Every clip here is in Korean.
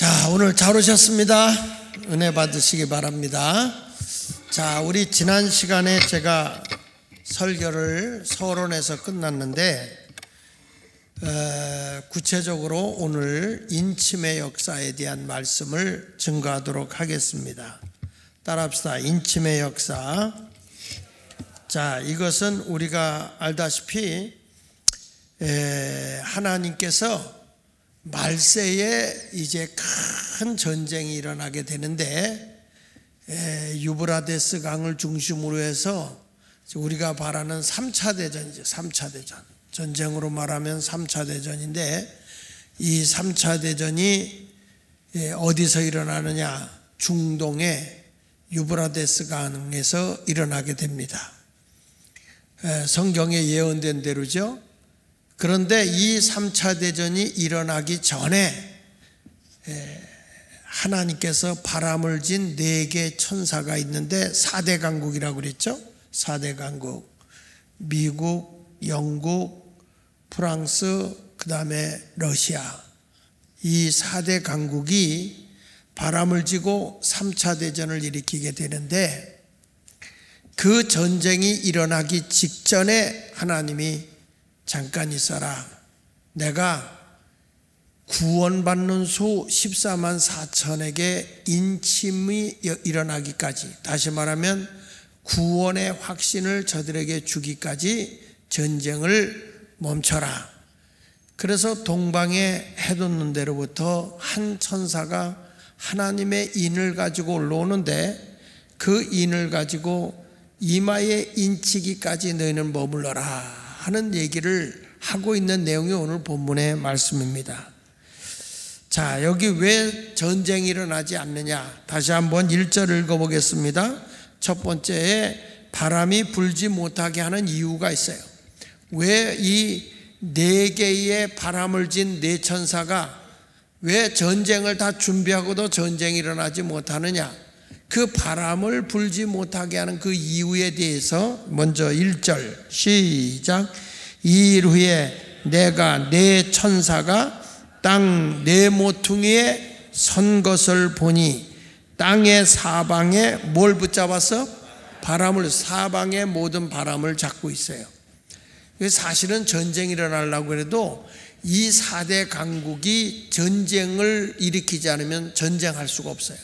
자, 오늘 잘 오셨습니다. 은혜 받으시기 바랍니다. 자, 우리 지난 시간에 제가 설교를 서론에서 끝났는데 구체적으로 오늘 인침의 역사에 대한 말씀을 증거하도록 하겠습니다. 따라합시다. 인침의 역사. 자, 이것은 우리가 알다시피 하나님께서 말세에 이제 큰 전쟁이 일어나게 되는데 유브라데스 강을 중심으로 해서 우리가 바라는 3차 대전이죠. 3차 대전. 전쟁으로 말하면 3차 대전인데 이 3차 대전이 어디서 일어나느냐? 중동의 유브라데스 강에서 일어나게 됩니다. 성경에 예언된 대로죠. 그런데 이 3차 대전이 일어나기 전에 하나님께서 바람을 진 4개 천사가 있는데 4대 강국이라고 그랬죠. 4대 강국. 미국, 영국, 프랑스, 그 다음에 러시아. 이 4대 강국이 바람을 지고 3차 대전을 일으키게 되는데 그 전쟁이 일어나기 직전에 하나님이 잠깐 있어라. 내가 구원받는 수 14만 4천에게 인침이 일어나기까지, 다시 말하면 구원의 확신을 저들에게 주기까지 전쟁을 멈춰라. 그래서 동방에 해돋는 데로부터 한 천사가 하나님의 인을 가지고 올라오는데 그 인을 가지고 이마에 인치기까지 너희는 머물러라 하는 얘기를 하고 있는 내용이 오늘 본문의 말씀입니다. 자, 여기 왜 전쟁이 일어나지 않느냐? 다시 한번 1절 읽어보겠습니다. 첫 번째에 바람이 불지 못하게 하는 이유가 있어요. 왜 이 4개의 바람을 진 4천사가 왜 전쟁을 다 준비하고도 전쟁이 일어나지 못하느냐? 그 바람을 불지 못하게 하는 그 이유에 대해서 먼저 1절 시작. 이일 후에 내가 4 천사가 땅 4 모퉁이에 선 것을 보니 땅의 사방에 뭘 붙잡아서? 바람을, 사방의 모든 바람을 잡고 있어요. 사실은 전쟁이 일어나려고 해도 이 4대 강국이 전쟁을 일으키지 않으면 전쟁할 수가 없어요.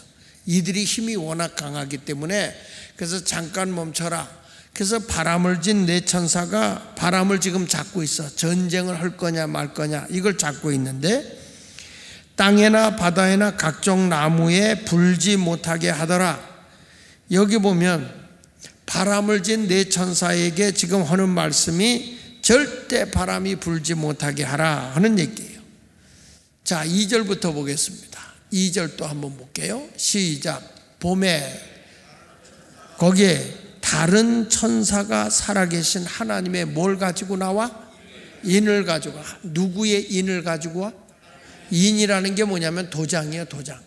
이들이 힘이 워낙 강하기 때문에 그래서 잠깐 멈춰라. 그래서 바람을 진 4 천사가 바람을 지금 잡고 있어. 전쟁을 할 거냐 말 거냐 이걸 잡고 있는데 땅에나 바다에나 각종 나무에 불지 못하게 하더라. 여기 보면 바람을 진 4 천사에게 지금 하는 말씀이 절대 바람이 불지 못하게 하라 하는 얘기예요. 자, 2절부터 보겠습니다. 2절 또 한번 볼게요. 시작. 봄에 거기에 다른 천사가 살아계신 하나님의 뭘 가지고 나와? 인을 가지고 와. 누구의 인을 가지고 와? 인이라는 게 뭐냐면 도장이에요. 도장.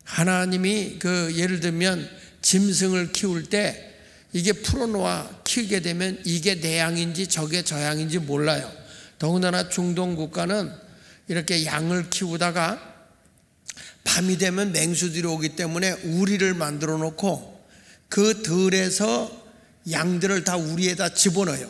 하나님이 예를 들면 짐승을 키울 때 이게 풀어놓아 키우게 되면 이게 내 양인지 저게 저 양인지 몰라요. 더군다나 중동 국가는 이렇게 양을 키우다가 밤이 되면 맹수들이 오기 때문에 우리를 만들어 놓고 그 들에서 양들을 다 우리에다 집어넣어요.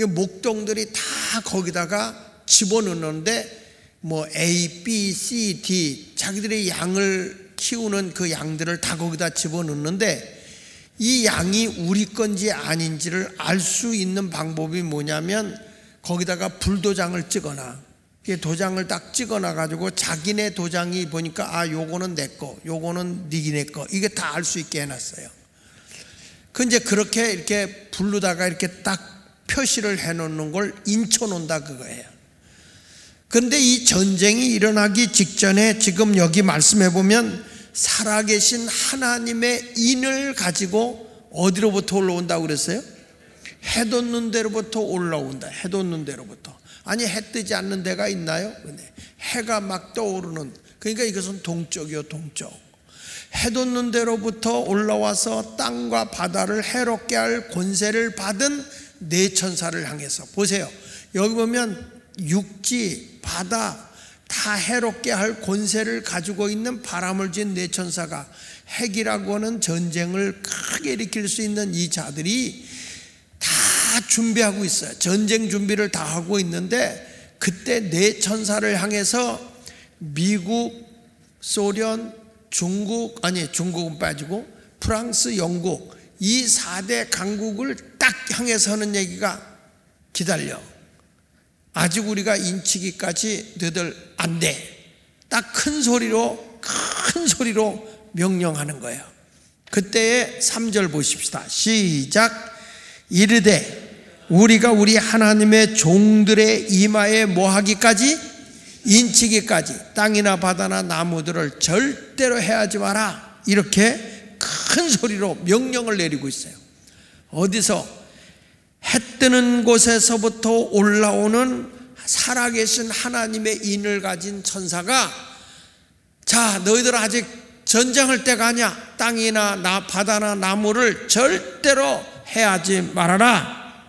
목동들이 다 거기다가 집어넣는데 뭐 A, B, C, D 자기들이 양을 키우는 그 양들을 다 거기다 집어넣는데 이 양이 우리 건지 아닌지를 알 수 있는 방법이 뭐냐면 거기다가 불도장을 찍어놔. 도장을 딱 찍어놔 가지고 자기네 도장이 보니까 요거는 내 거, 요거는 니네 거, 이게 다 알 수 있게 해놨어요. 그 이제 그렇게 이렇게 부르다가 이렇게 딱 표시를 해놓는 걸 인쳐놓는다 그거예요. 그런데 이 전쟁이 일어나기 직전에 지금 여기 말씀해 보면 살아계신 하나님의 인을 가지고 어디로부터 올라온다고 그랬어요? 해 돋는 데로부터 올라온다. 해 돋는 데로부터. 아니, 해 뜨지 않는 데가 있나요? 해가 막 떠오르는, 그러니까 이것은 동쪽이요, 동쪽. 해 돋는 데로부터 올라와서 땅과 바다를 해롭게 할 권세를 받은 4 천사를 향해서 보세요. 여기 보면 육지, 바다, 다 해롭게 할 권세를 가지고 있는 바람을 진 네 천사가, 핵이라고 하는 전쟁을 크게 일으킬 수 있는 이 자들이 다 준비하고 있어요. 전쟁 준비를 다 하고 있는데, 그때 네 천사를 향해서 미국, 소련, 중국은 빠지고 프랑스, 영국, 이 4대 강국을 딱 향해서 하는 얘기가, 기다려, 아직 우리가 인치기까지 너희들 안 돼. 딱 큰 소리로 명령하는 거예요. 그때의 3절 보십시다. 시작. 이르되 우리가 우리 하나님의 종들의 이마에 뭐하기까지? 인치기까지 땅이나 바다나 나무들을 절대로 해하지 마라. 이렇게 큰 소리로 명령을 내리고 있어요. 어디서? 해 뜨는 곳에서부터 올라오는 살아계신 하나님의 인을 가진 천사가, 자, 너희들 아직 전쟁할 때가 아니야. 땅이나 바다나 나무를 절대로 해하지 말아라.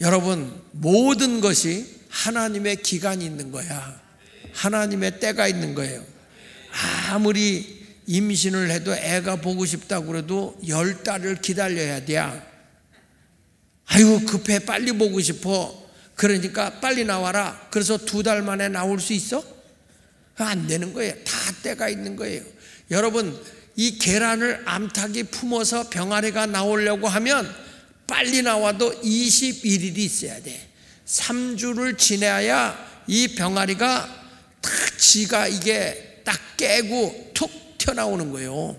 여러분, 모든 것이 하나님의 기간이 있는 거야. 하나님의 때가 있는 거예요. 아무리 임신을 해도 애가 보고 싶다고 그래도 10달을 기다려야 돼. 아이고 급해, 빨리 보고 싶어. 그러니까 빨리 나와라. 그래서 2달 만에 나올 수 있어? 안 되는 거예요. 다 때가 있는 거예요. 여러분, 이 계란을 암탉이 품어서 병아리가 나오려고 하면 빨리 나와도 21일이 있어야 돼. 3주를 지나야 이 병아리가 딱 지가 이게 딱 깨고 툭 튀어나오는 거예요.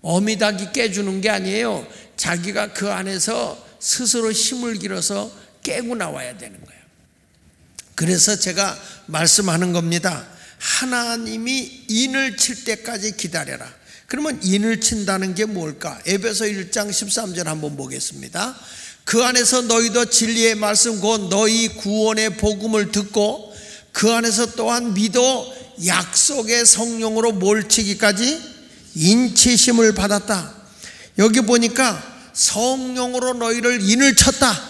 어미닭이 깨주는 게 아니에요. 자기가 그 안에서 스스로 힘을 길어서 깨고 나와야 되는 거예요. 그래서 제가 말씀하는 겁니다. 하나님이 인을 칠 때까지 기다려라. 그러면 인을 친다는 게 뭘까? 에베소 1장 13절 한번 보겠습니다. 그 안에서 너희도 진리의 말씀 곧 너희 구원의 복음을 듣고 그 안에서 또한 믿어 약속의 성령으로 뭘 치기까지? 인치심을 받았다. 여기 보니까 성령으로 너희를 인을 쳤다.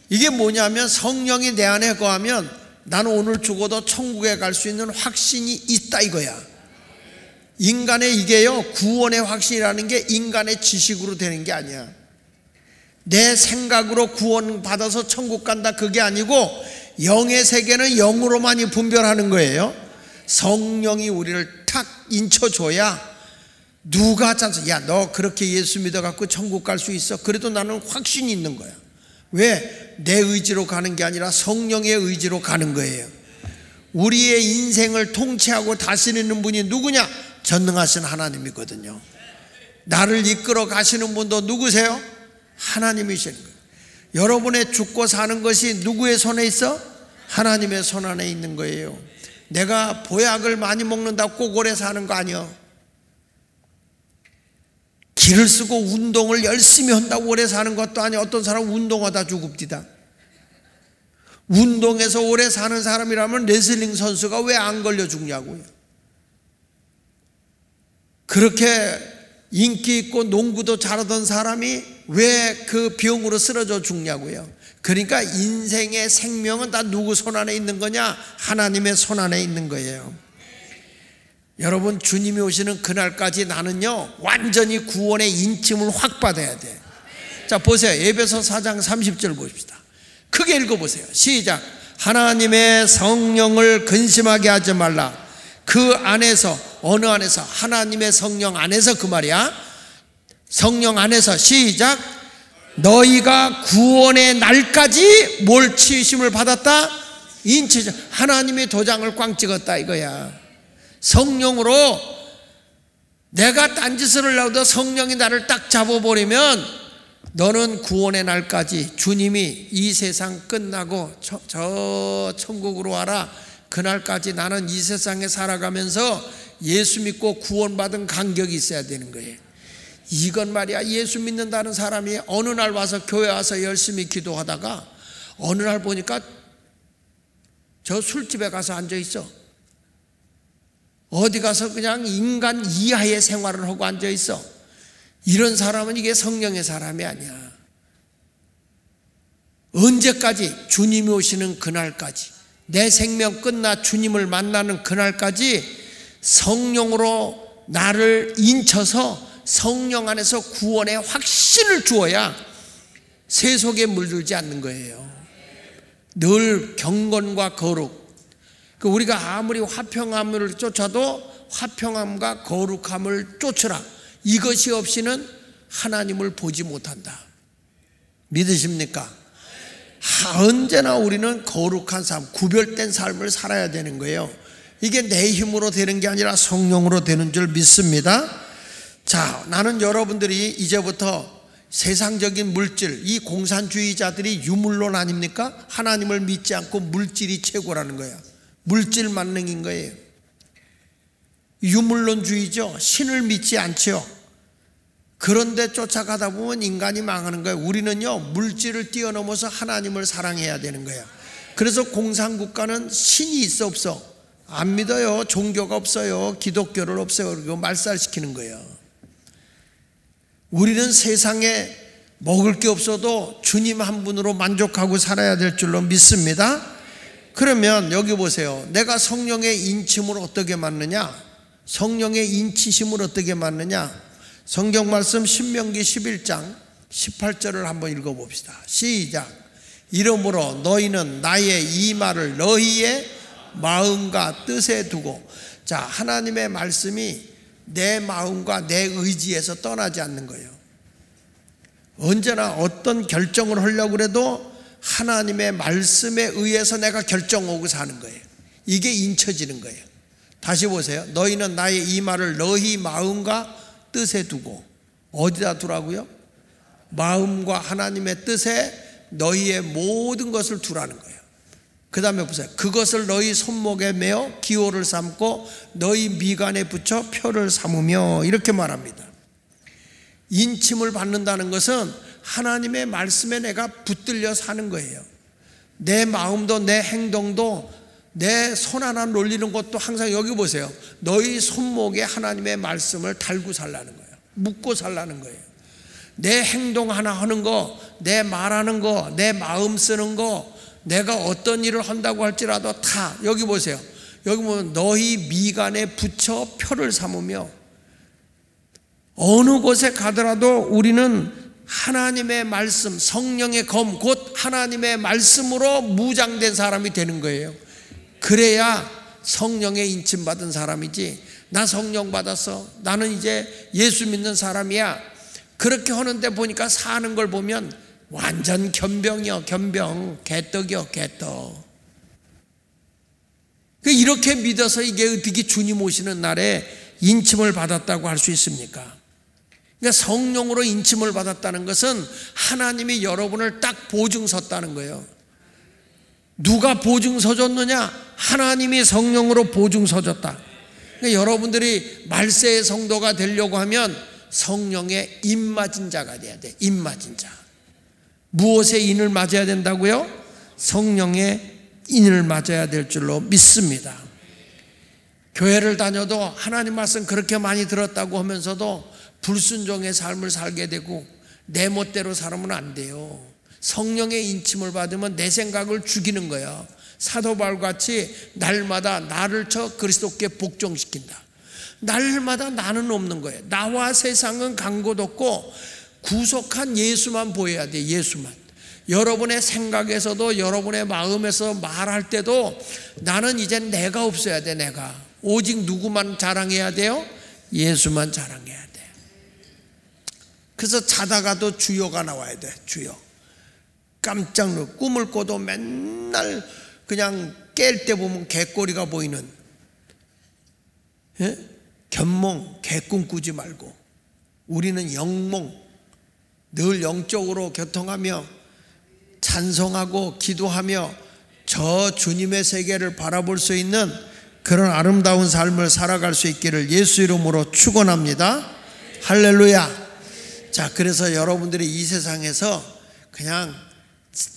이게 뭐냐면, 성령이 내 안에 거하면 나는 오늘 죽어도 천국에 갈 수 있는 확신이 있다 이거야. 인간의 이게요, 구원의 확신이라는 게 인간의 지식으로 되는 게 아니야. 내 생각으로 구원 받아서 천국 간다, 그게 아니고 영의 세계는 영으로만이 분별하는 거예요. 성령이 우리를 탁 인쳐줘야, 누가 찬성, 야, 너 그렇게 예수 믿어갖고 천국 갈 수 있어? 그래도 나는 확신이 있는 거야. 왜? 내 의지로 가는 게 아니라 성령의 의지로 가는 거예요. 우리의 인생을 통치하고 다스리는 분이 누구냐? 전능하신 하나님이거든요. 나를 이끌어 가시는 분도 누구세요? 하나님이시는 거예요. 여러분의 죽고 사는 것이 누구의 손에 있어? 하나님의 손 안에 있는 거예요. 내가 보약을 많이 먹는다고 꼭 오래 사는 거 아니야. 기를 쓰고 운동을 열심히 한다고 오래 사는 것도 아니야. 어떤 사람은 운동하다 죽읍디다. 운동해서 오래 사는 사람이라면 레슬링 선수가 왜 안 걸려 죽냐고요. 그렇게 인기 있고 농구도 잘하던 사람이 왜 그 병으로 쓰러져 죽냐고요. 그러니까 인생의 생명은 다 누구 손 안에 있는 거냐? 하나님의 손 안에 있는 거예요. 여러분, 주님이 오시는 그날까지 나는요, 완전히 구원의 인침을 확 받아야 돼. 자, 보세요. 에베소 4장 30절 보십시다. 크게 읽어보세요. 시작. 하나님의 성령을 근심하게 하지 말라. 그 안에서, 어느 안에서? 하나님의 성령 안에서, 그 말이야. 성령 안에서. 시작. 너희가 구원의 날까지 뭘 치유심을 받았다? 인치심. 하나님의 도장을 꽝 찍었다 이거야. 성령으로 내가 딴짓을 하려도 성령이 나를 딱 잡아버리면 너는 구원의 날까지, 주님이 이 세상 끝나고 저 천국으로 와라, 그날까지 나는 이 세상에 살아가면서 예수 믿고 구원받은 간격이 있어야 되는 거예요. 이건 말이야, 예수 믿는다는 사람이 어느 날 와서 교회 와서 열심히 기도하다가 어느 날 보니까 저 술집에 가서 앉아있어. 어디 가서 그냥 인간 이하의 생활을 하고 앉아있어. 이런 사람은 이게 성령의 사람이 아니야. 언제까지? 주님이 오시는 그날까지 내 생명 끝나 주님을 만나는 그날까지 성령으로 나를 인쳐서 성령 안에서 구원의 확신을 주어야 세속에 물들지 않는 거예요. 늘 경건과 거룩. 우리가 아무리 화평함을 쫓아도 화평함과 거룩함을 쫓으라. 이것이 없이는 하나님을 보지 못한다. 믿으십니까? 언제나 우리는 거룩한 삶, 구별된 삶을 살아야 되는 거예요. 이게 내 힘으로 되는 게 아니라 성령으로 되는 줄 믿습니다. 자, 나는 여러분들이 이제부터 세상적인 물질, 이 공산주의자들이 유물론 아닙니까? 하나님을 믿지 않고 물질이 최고라는 거예요. 물질 만능인 거예요. 유물론주의죠. 신을 믿지 않죠. 그런데 쫓아가다 보면 인간이 망하는 거예요. 우리는요, 물질을 뛰어넘어서 하나님을 사랑해야 되는 거예요. 그래서 공산국가는 신이 있어 없어? 안 믿어요. 종교가 없어요. 기독교를 없어요. 그리고 말살시키는 거예요. 우리는 세상에 먹을 게 없어도 주님 한 분으로 만족하고 살아야 될 줄로 믿습니다. 그러면 여기 보세요. 내가 성령의 인침을 어떻게 맞느냐? 성령의 인치심을 어떻게 맞느냐? 성경 말씀 신명기 11장 18절을 한번 읽어봅시다. 시작. 이러므로 너희는 나의 이 말을 너희의 마음과 뜻에 두고. 자, 하나님의 말씀이 내 마음과 내 의지에서 떠나지 않는 거예요. 언제나 어떤 결정을 하려고 해도 하나님의 말씀에 의해서 내가 결정하고 사는 거예요. 이게 인쳐지는 거예요. 다시 보세요. 너희는 나의 이 말을 너희 마음과 뜻에 두고. 어디다 두라고요? 마음과 하나님의 뜻에 너희의 모든 것을 두라는 거예요. 그 다음에 보세요. 그것을 너희 손목에 메어 기호를 삼고 너희 미간에 붙여 표를 삼으며, 이렇게 말합니다. 인침을 받는다는 것은 하나님의 말씀에 내가 붙들려 사는 거예요. 내 마음도 내 행동도 내 손 하나 놀리는 것도 항상 여기 보세요. 너희 손목에 하나님의 말씀을 달고 살라는 거예요. 묻고 살라는 거예요. 내 행동 하나 하는 거, 내 말하는 거, 내 마음 쓰는 거, 내가 어떤 일을 한다고 할지라도 다 여기 보세요. 여기 보면 너희 미간에 붙여 표를 삼으며. 어느 곳에 가더라도 우리는 하나님의 말씀, 성령의 검, 곧 하나님의 말씀으로 무장된 사람이 되는 거예요. 그래야 성령의 인침 받은 사람이지, 나 성령 받았어, 나는 이제 예수 믿는 사람이야, 그렇게 하는데 보니까 사는 걸 보면 완전 견병이요, 견병, 개떡이요, 개떡. 이렇게 믿어서 이게 어떻게 주님 오시는 날에 인침을 받았다고 할 수 있습니까? 그러니까 성령으로 인침을 받았다는 것은 하나님이 여러분을 딱 보증 섰다는 거예요. 누가 보증 서줬느냐? 하나님이 성령으로 보증 서줬다. 그러니까 여러분들이 말세의 성도가 되려고 하면 성령의 인맞은 자가 돼야 돼. 인맞은 자. 무엇의 인을 맞아야 된다고요? 성령의 인을 맞아야 될 줄로 믿습니다. 교회를 다녀도 하나님 말씀 그렇게 많이 들었다고 하면서도 불순종의 삶을 살게 되고 내 멋대로 살면 안 돼요. 성령의 인침을 받으면 내 생각을 죽이는 거야. 사도 바울같이 날마다 나를 쳐 그리스도께 복종시킨다. 날마다 나는 없는 거예요. 나와 세상은 간 곳 없고 구속한 예수만 보여야 돼. 예수만. 여러분의 생각에서도 여러분의 마음에서 말할 때도 나는 이제 내가 없어야 돼. 내가 오직 누구만 자랑해야 돼요? 예수만 자랑해야 돼. 그래서 자다가도 주여가 나와야 돼. 주여. 깜짝 놀라. 꿈을 꿔도 맨날 그냥 깰 때 보면 개꼬리가 보이는, 예? 견몽, 개꿈 꾸지 말고 우리는 영몽, 늘 영적으로 교통하며 찬송하고 기도하며 저 주님의 세계를 바라볼 수 있는 그런 아름다운 삶을 살아갈 수 있기를 예수 이름으로 축원합니다. 할렐루야. 자, 그래서 여러분들이 이 세상에서 그냥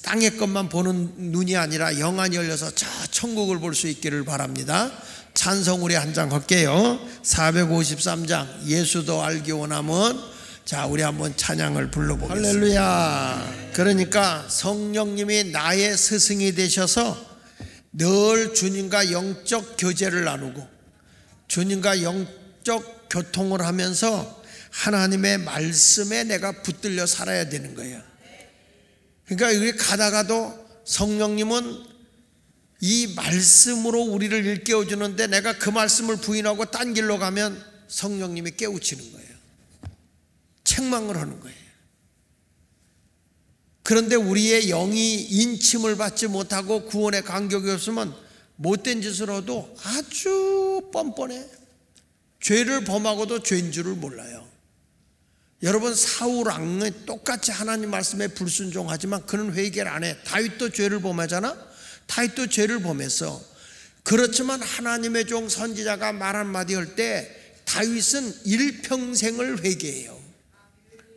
땅의 것만 보는 눈이 아니라 영안이 열려서 저 천국을 볼 수 있기를 바랍니다. 찬송 우리 한 장 할게요. 453장 예수도 알기 원하면. 자, 우리 한번 찬양을 불러보겠습니다. 할렐루야. 그러니까 성령님이 나의 스승이 되셔서 늘 주님과 영적 교제를 나누고 주님과 영적 교통을 하면서 하나님의 말씀에 내가 붙들려 살아야 되는 거예요. 그러니까 여기 가다가도 성령님은 이 말씀으로 우리를 일깨워 주는데 내가 그 말씀을 부인하고 딴 길로 가면 성령님이 깨우치는 거예요. 책망을 하는 거예요. 그런데 우리의 영이 인침을 받지 못하고 구원의 간격이 없으면 못된 짓을 해도 아주 뻔뻔해. 죄를 범하고도 죄인 줄을 몰라요. 여러분, 사울 왕은 똑같이 하나님 말씀에 불순종하지만 그는 회개를 안 해. 다윗도 죄를 범하잖아. 다윗도 죄를 범했어. 그렇지만 하나님의 종 선지자가 말 한마디 할 때 다윗은 일평생을 회개해요.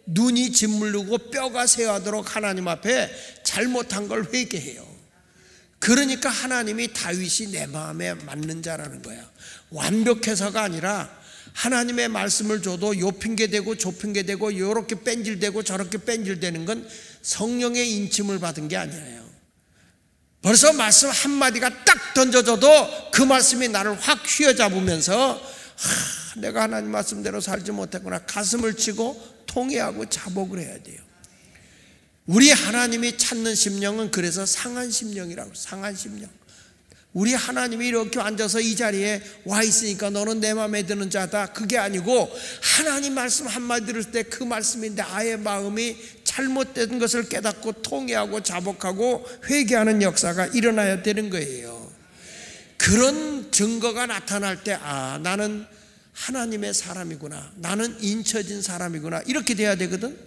눈이 짓물르고 뼈가 새하도록 하나님 앞에 잘못한 걸 회개해요. 그러니까 하나님이 다윗이 내 마음에 맞는 자라는 거야. 완벽해서가 아니라 하나님의 말씀을 줘도 요 핑계대고 저 핑계대고 요렇게 뺀질대고 저렇게 뺀질대는 건 성령의 인침을 받은 게 아니에요. 벌써 말씀 한마디가 딱 던져져도 그 말씀이 나를 확 휘어잡으면서 내가 하나님 말씀대로 살지 못했구나, 가슴을 치고 통회하고 자복을 해야 돼요. 우리 하나님이 찾는 심령은 그래서 상한 심령이라고. 상한 심령. 우리 하나님이 이렇게 앉아서 이 자리에 와 있으니까 너는 내 마음에 드는 자다, 그게 아니고 하나님 말씀 한마디 들을 때 그 말씀인데 아예 마음이 잘못된 것을 깨닫고 통회하고 자복하고 회개하는 역사가 일어나야 되는 거예요. 그런 증거가 나타날 때 나는 하나님의 사람이구나, 나는 인쳐진 사람이구나, 이렇게 돼야 되거든.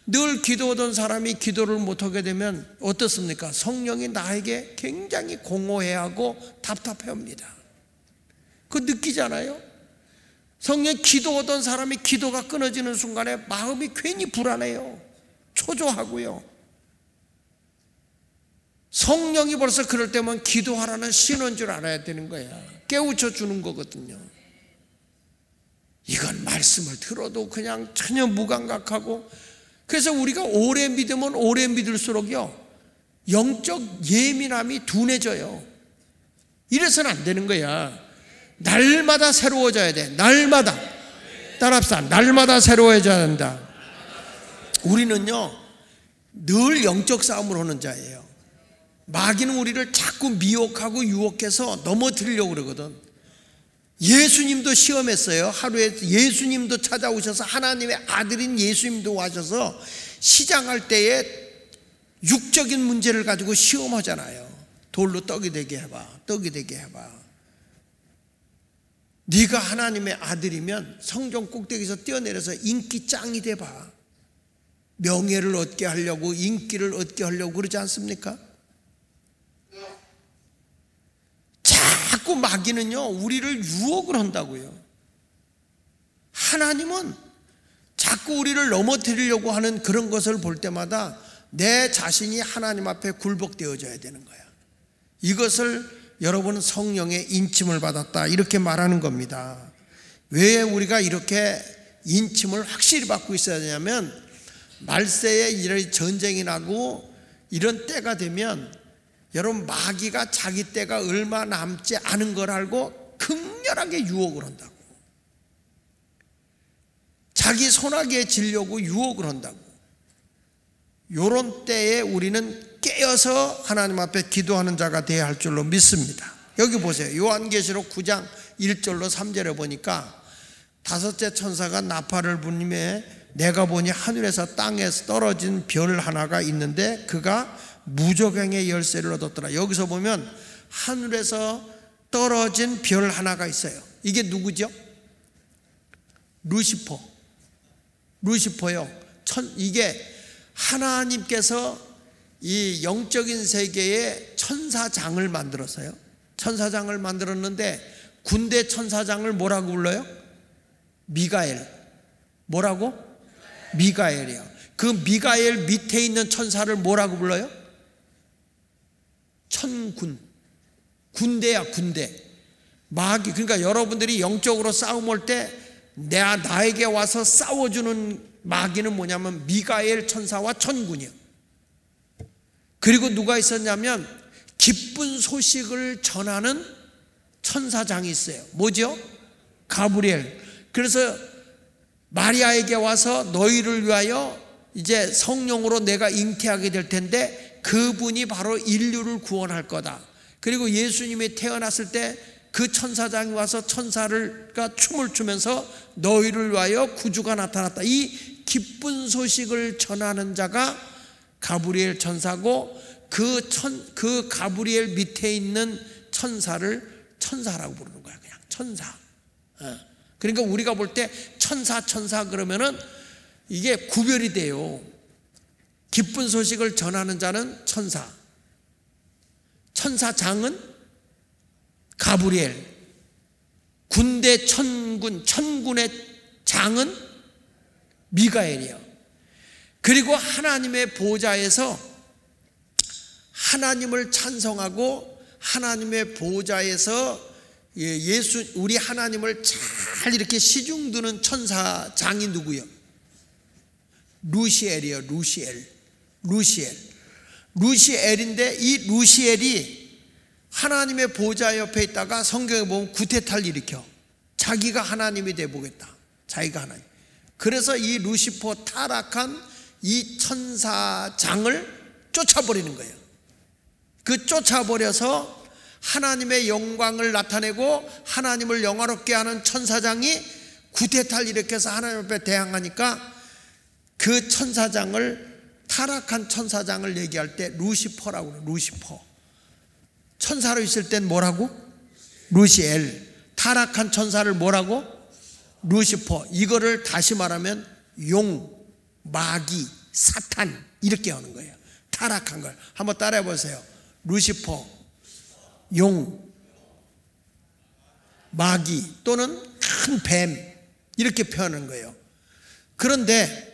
늘 기도하던 사람이 기도를 못하게 되면 어떻습니까? 성령이 나에게 굉장히 공허해하고 답답해합니다. 그거 느끼잖아요. 성령이 기도하던 사람이 기도가 끊어지는 순간에 마음이 괜히 불안해요. 초조하고요. 성령이 벌써 그럴 때면 기도하라는 신호인 줄 알아야 되는 거야. 깨우쳐 주는 거거든요. 이건 말씀을 들어도 그냥 전혀 무감각하고, 그래서 우리가 오래 믿으면 오래 믿을수록요 영적 예민함이 둔해져요. 이래서는 안 되는 거야. 날마다 새로워져야 돼. 날마다. 따라합시다. 날마다 새로워져야 한다. 우리는요 늘 영적 싸움을 하는 자예요. 마귀는 우리를 자꾸 미혹하고 유혹해서 넘어뜨리려고 그러거든. 예수님도 시험했어요. 하루에 예수님도 찾아오셔서, 하나님의 아들인 예수님도 와셔서 시장할 때에 육적인 문제를 가지고 시험하잖아요. 돌로 떡이 되게 해봐, 떡이 되게 해봐. 네가 하나님의 아들이면 성전 꼭대기에서 뛰어내려서 인기 짱이 돼봐. 명예를 얻게 하려고, 인기를 얻게 하려고 그러지 않습니까? 자꾸 마귀는요 우리를 유혹을 한다고요. 하나님은 자꾸 우리를 넘어뜨리려고 하는 그런 것을 볼 때마다 내 자신이 하나님 앞에 굴복되어져야 되는 거야. 이것을 여러분은 성령의 인침을 받았다, 이렇게 말하는 겁니다. 왜 우리가 이렇게 인침을 확실히 받고 있어야 되냐면, 말세에 이런 전쟁이 나고 이런 때가 되면 여러분, 마귀가 자기 때가 얼마 남지 않은 걸 알고 극렬하게 유혹을 한다고. 자기 손아귀에 지려고 유혹을 한다고. 이런 때에 우리는 깨어서 하나님 앞에 기도하는 자가 되어야 할 줄로 믿습니다. 여기 보세요. 요한계시록 9장 1절로 3절에 보니까 다섯째 천사가 나팔을 불며 내가 보니 하늘에서 땅에서 떨어진 별 하나가 있는데 그가 무저갱의 열쇠를 얻었더라. 여기서 보면 하늘에서 떨어진 별 하나가 있어요. 이게 누구죠? 루시퍼요. 이게 하나님께서 이 영적인 세계에 천사장을 만들었어요. 천사장을 만들었는데 군대 천사장을 뭐라고 불러요? 미가엘. 뭐라고? 미가엘이요. 그 미가엘 밑에 있는 천사를 뭐라고 불러요? 천군. 군대야, 군대. 마귀. 그러니까 여러분들이 영적으로 싸움할 때 나에게 와서 싸워주는 마귀는 뭐냐면 미가엘 천사와 천군이요. 그리고 누가 있었냐면 기쁜 소식을 전하는 천사장이 있어요. 뭐죠? 가브리엘. 그래서 마리아에게 와서 너희를 위하여 이제 성령으로 내가 잉태하게 될 텐데 그분이 바로 인류를 구원할 거다. 그리고 예수님이 태어났을 때 그 천사장이 와서 천사가 춤을 추면서 너희를 위하여 구주가 나타났다. 이 기쁜 소식을 전하는 자가 가브리엘 천사고 그 가브리엘 밑에 있는 천사를 천사라고 부르는 거야. 그냥 천사. 그러니까 우리가 볼 때 천사 그러면은 이게 구별이 돼요. 기쁜 소식을 전하는 자는 천사, 천사장은 가브리엘, 군대 천군의 장은 미가엘이요. 그리고 하나님의 보좌에서 하나님을 찬송하고 하나님의 보좌에서 우리 하나님을 잘 이렇게 시중 두는 천사장이 누구요? 루시엘이요. 루시엘인데 이 루시엘이 하나님의 보좌 옆에 있다가 성경에 보면 구태타를 일으켜 자기가 하나님이 되보겠다. 자기가 하나님. 그래서 이 루시퍼 타락한 이 천사장을 쫓아버리는 거예요. 그 쫓아버려서 하나님의 영광을 나타내고 하나님을 영화롭게 하는 천사장이 구태타를 일으켜서 하나님 앞에 대항하니까 그 천사장을, 타락한 천사장을 얘기할 때 루시퍼라고 그래요. 루시퍼. 천사로 있을 땐 뭐라고? 루시엘. 타락한 천사를 뭐라고? 루시퍼. 이거를 다시 말하면 용, 마귀, 사탄 이렇게 하는 거예요. 타락한 걸 한번 따라해 보세요. 루시퍼, 용, 마귀 또는 큰 뱀 이렇게 표현하는 거예요. 그런데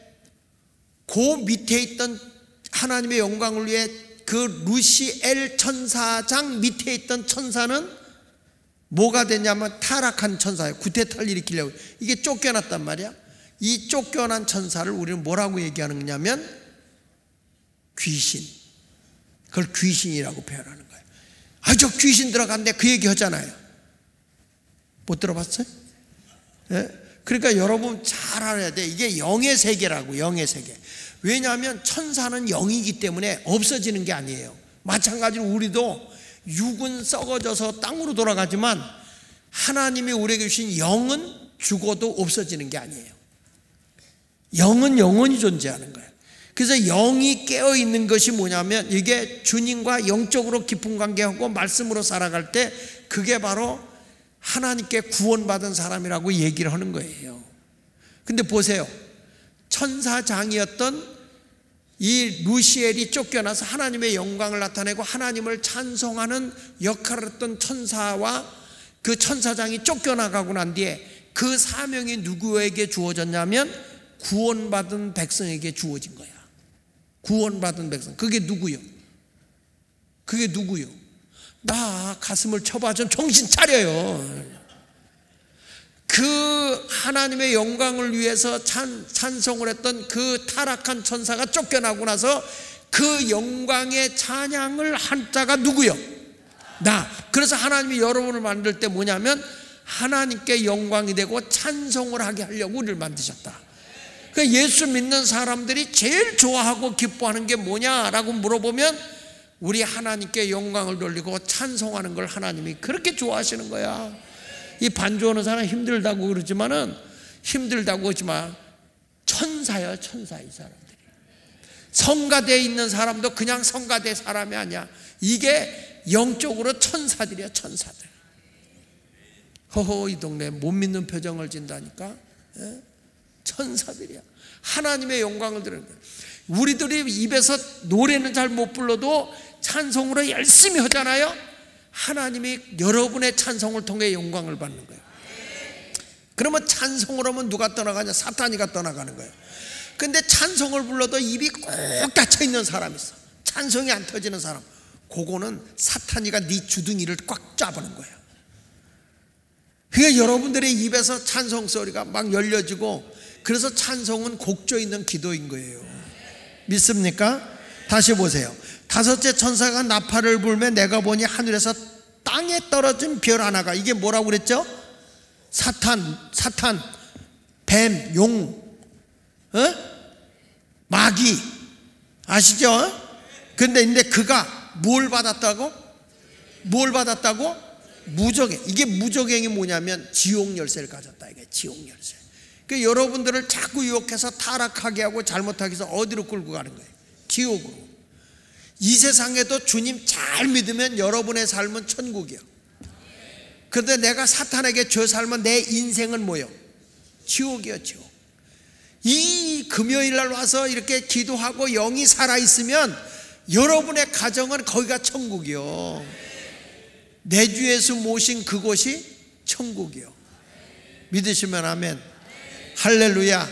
그 밑에 있던 하나님의 영광을 위해 그 루시엘 천사장 밑에 있던 천사는 뭐가 되냐면 타락한 천사예요. 구태타를 일으키려고. 이게 쫓겨났단 말이야. 이 쫓겨난 천사를 우리는 뭐라고 얘기하는 거냐면 귀신. 그걸 귀신이라고 표현하는 거예요. 아, 저 귀신 들어간대 그 얘기 하잖아요. 못 들어봤어요? 네? 그러니까 여러분 잘 알아야 돼. 이게 영의 세계라고. 영의 세계. 왜냐하면 천사는 영이기 때문에 없어지는 게 아니에요. 마찬가지로 우리도 육은 썩어져서 땅으로 돌아가지만 하나님이 우리에게 주신 영은 죽어도 없어지는 게 아니에요. 영은 영원히 존재하는 거예요. 그래서 영이 깨어있는 것이 뭐냐면 이게 주님과 영적으로 깊은 관계하고 말씀으로 살아갈 때 그게 바로 하나님께 구원받은 사람이라고 얘기를 하는 거예요. 근데 보세요. 천사장이었던 이 루시엘이 쫓겨나서 하나님의 영광을 나타내고 하나님을 찬송하는 역할을 했던 천사와 그 천사장이 쫓겨나가고 난 뒤에 그 사명이 누구에게 주어졌냐면 구원받은 백성에게 주어진 거야. 구원받은 백성. 그게 누구요? 그게 누구요? 나 가슴을 쳐봐 좀 정신 차려요. 그 하나님의 영광을 위해서 찬송을 했던 그 타락한 천사가 쫓겨나고 나서 그 영광의 찬양을 한 자가 누구요? 나. 그래서 하나님이 여러분을 만들 때 뭐냐면 하나님께 영광이 되고 찬송을 하게 하려고 우리를 만드셨다. 그러니까 예수 믿는 사람들이 제일 좋아하고 기뻐하는 게 뭐냐라고 물어보면 우리 하나님께 영광을 돌리고 찬송하는 걸 하나님이 그렇게 좋아하시는 거야. 이 반주하는 사람 힘들다고 그러지만은 힘들다고 하지만 천사야, 천사. 이 사람들이 성가대에 있는 사람도 그냥 성가대 사람이 아니야. 이게 영적으로 천사들이야. 천사들. 허허, 이 동네 못 믿는 표정을 진다니까. 예? 천사들이야. 하나님의 영광을 드리는 거야. 우리들이 입에서 노래는 잘 못 불러도 찬송으로 열심히 하잖아요. 하나님이 여러분의 찬송을 통해 영광을 받는 거예요. 그러면 찬송을 하면 누가 떠나가냐? 사탄이가 떠나가는 거예요. 근데 찬송을 불러도 입이 꼭 닫혀 있는 사람이 있어. 찬송이 안 터지는 사람. 그거는 사탄이가 네 주둥이를 꽉 잡는 거예요. 그러니까 여러분들의 입에서 찬송 소리가 막 열려지고, 그래서 찬송은 곡조 있는 기도인 거예요. 믿습니까? 다시 보세요. 다섯째 천사가 나팔을 불며 내가 보니 하늘에서 땅에 떨어진 별 하나가, 이게 뭐라고 그랬죠? 사탄, 뱀, 용, 마귀, 아시죠? 근데 그가 뭘 받았다고? 무적행. 이게 무적행이 뭐냐면 지옥 열쇠를 가졌다, 이게 지옥 열쇠. 그러니까 여러분들을 자꾸 유혹해서 타락하게 하고 잘못하게 해서 어디로 끌고 가는 거예요? 지옥으로. 이 세상에도 주님 잘 믿으면 여러분의 삶은 천국이요. 그런데 내가 사탄에게 죄 살면 내 인생은 뭐요? 지옥이요, 지옥. 이 금요일 날 와서 이렇게 기도하고 영이 살아있으면 여러분의 가정은 거기가 천국이요. 내 주 예수 모신 그곳이 천국이요. 믿으시면 아멘. 할렐루야.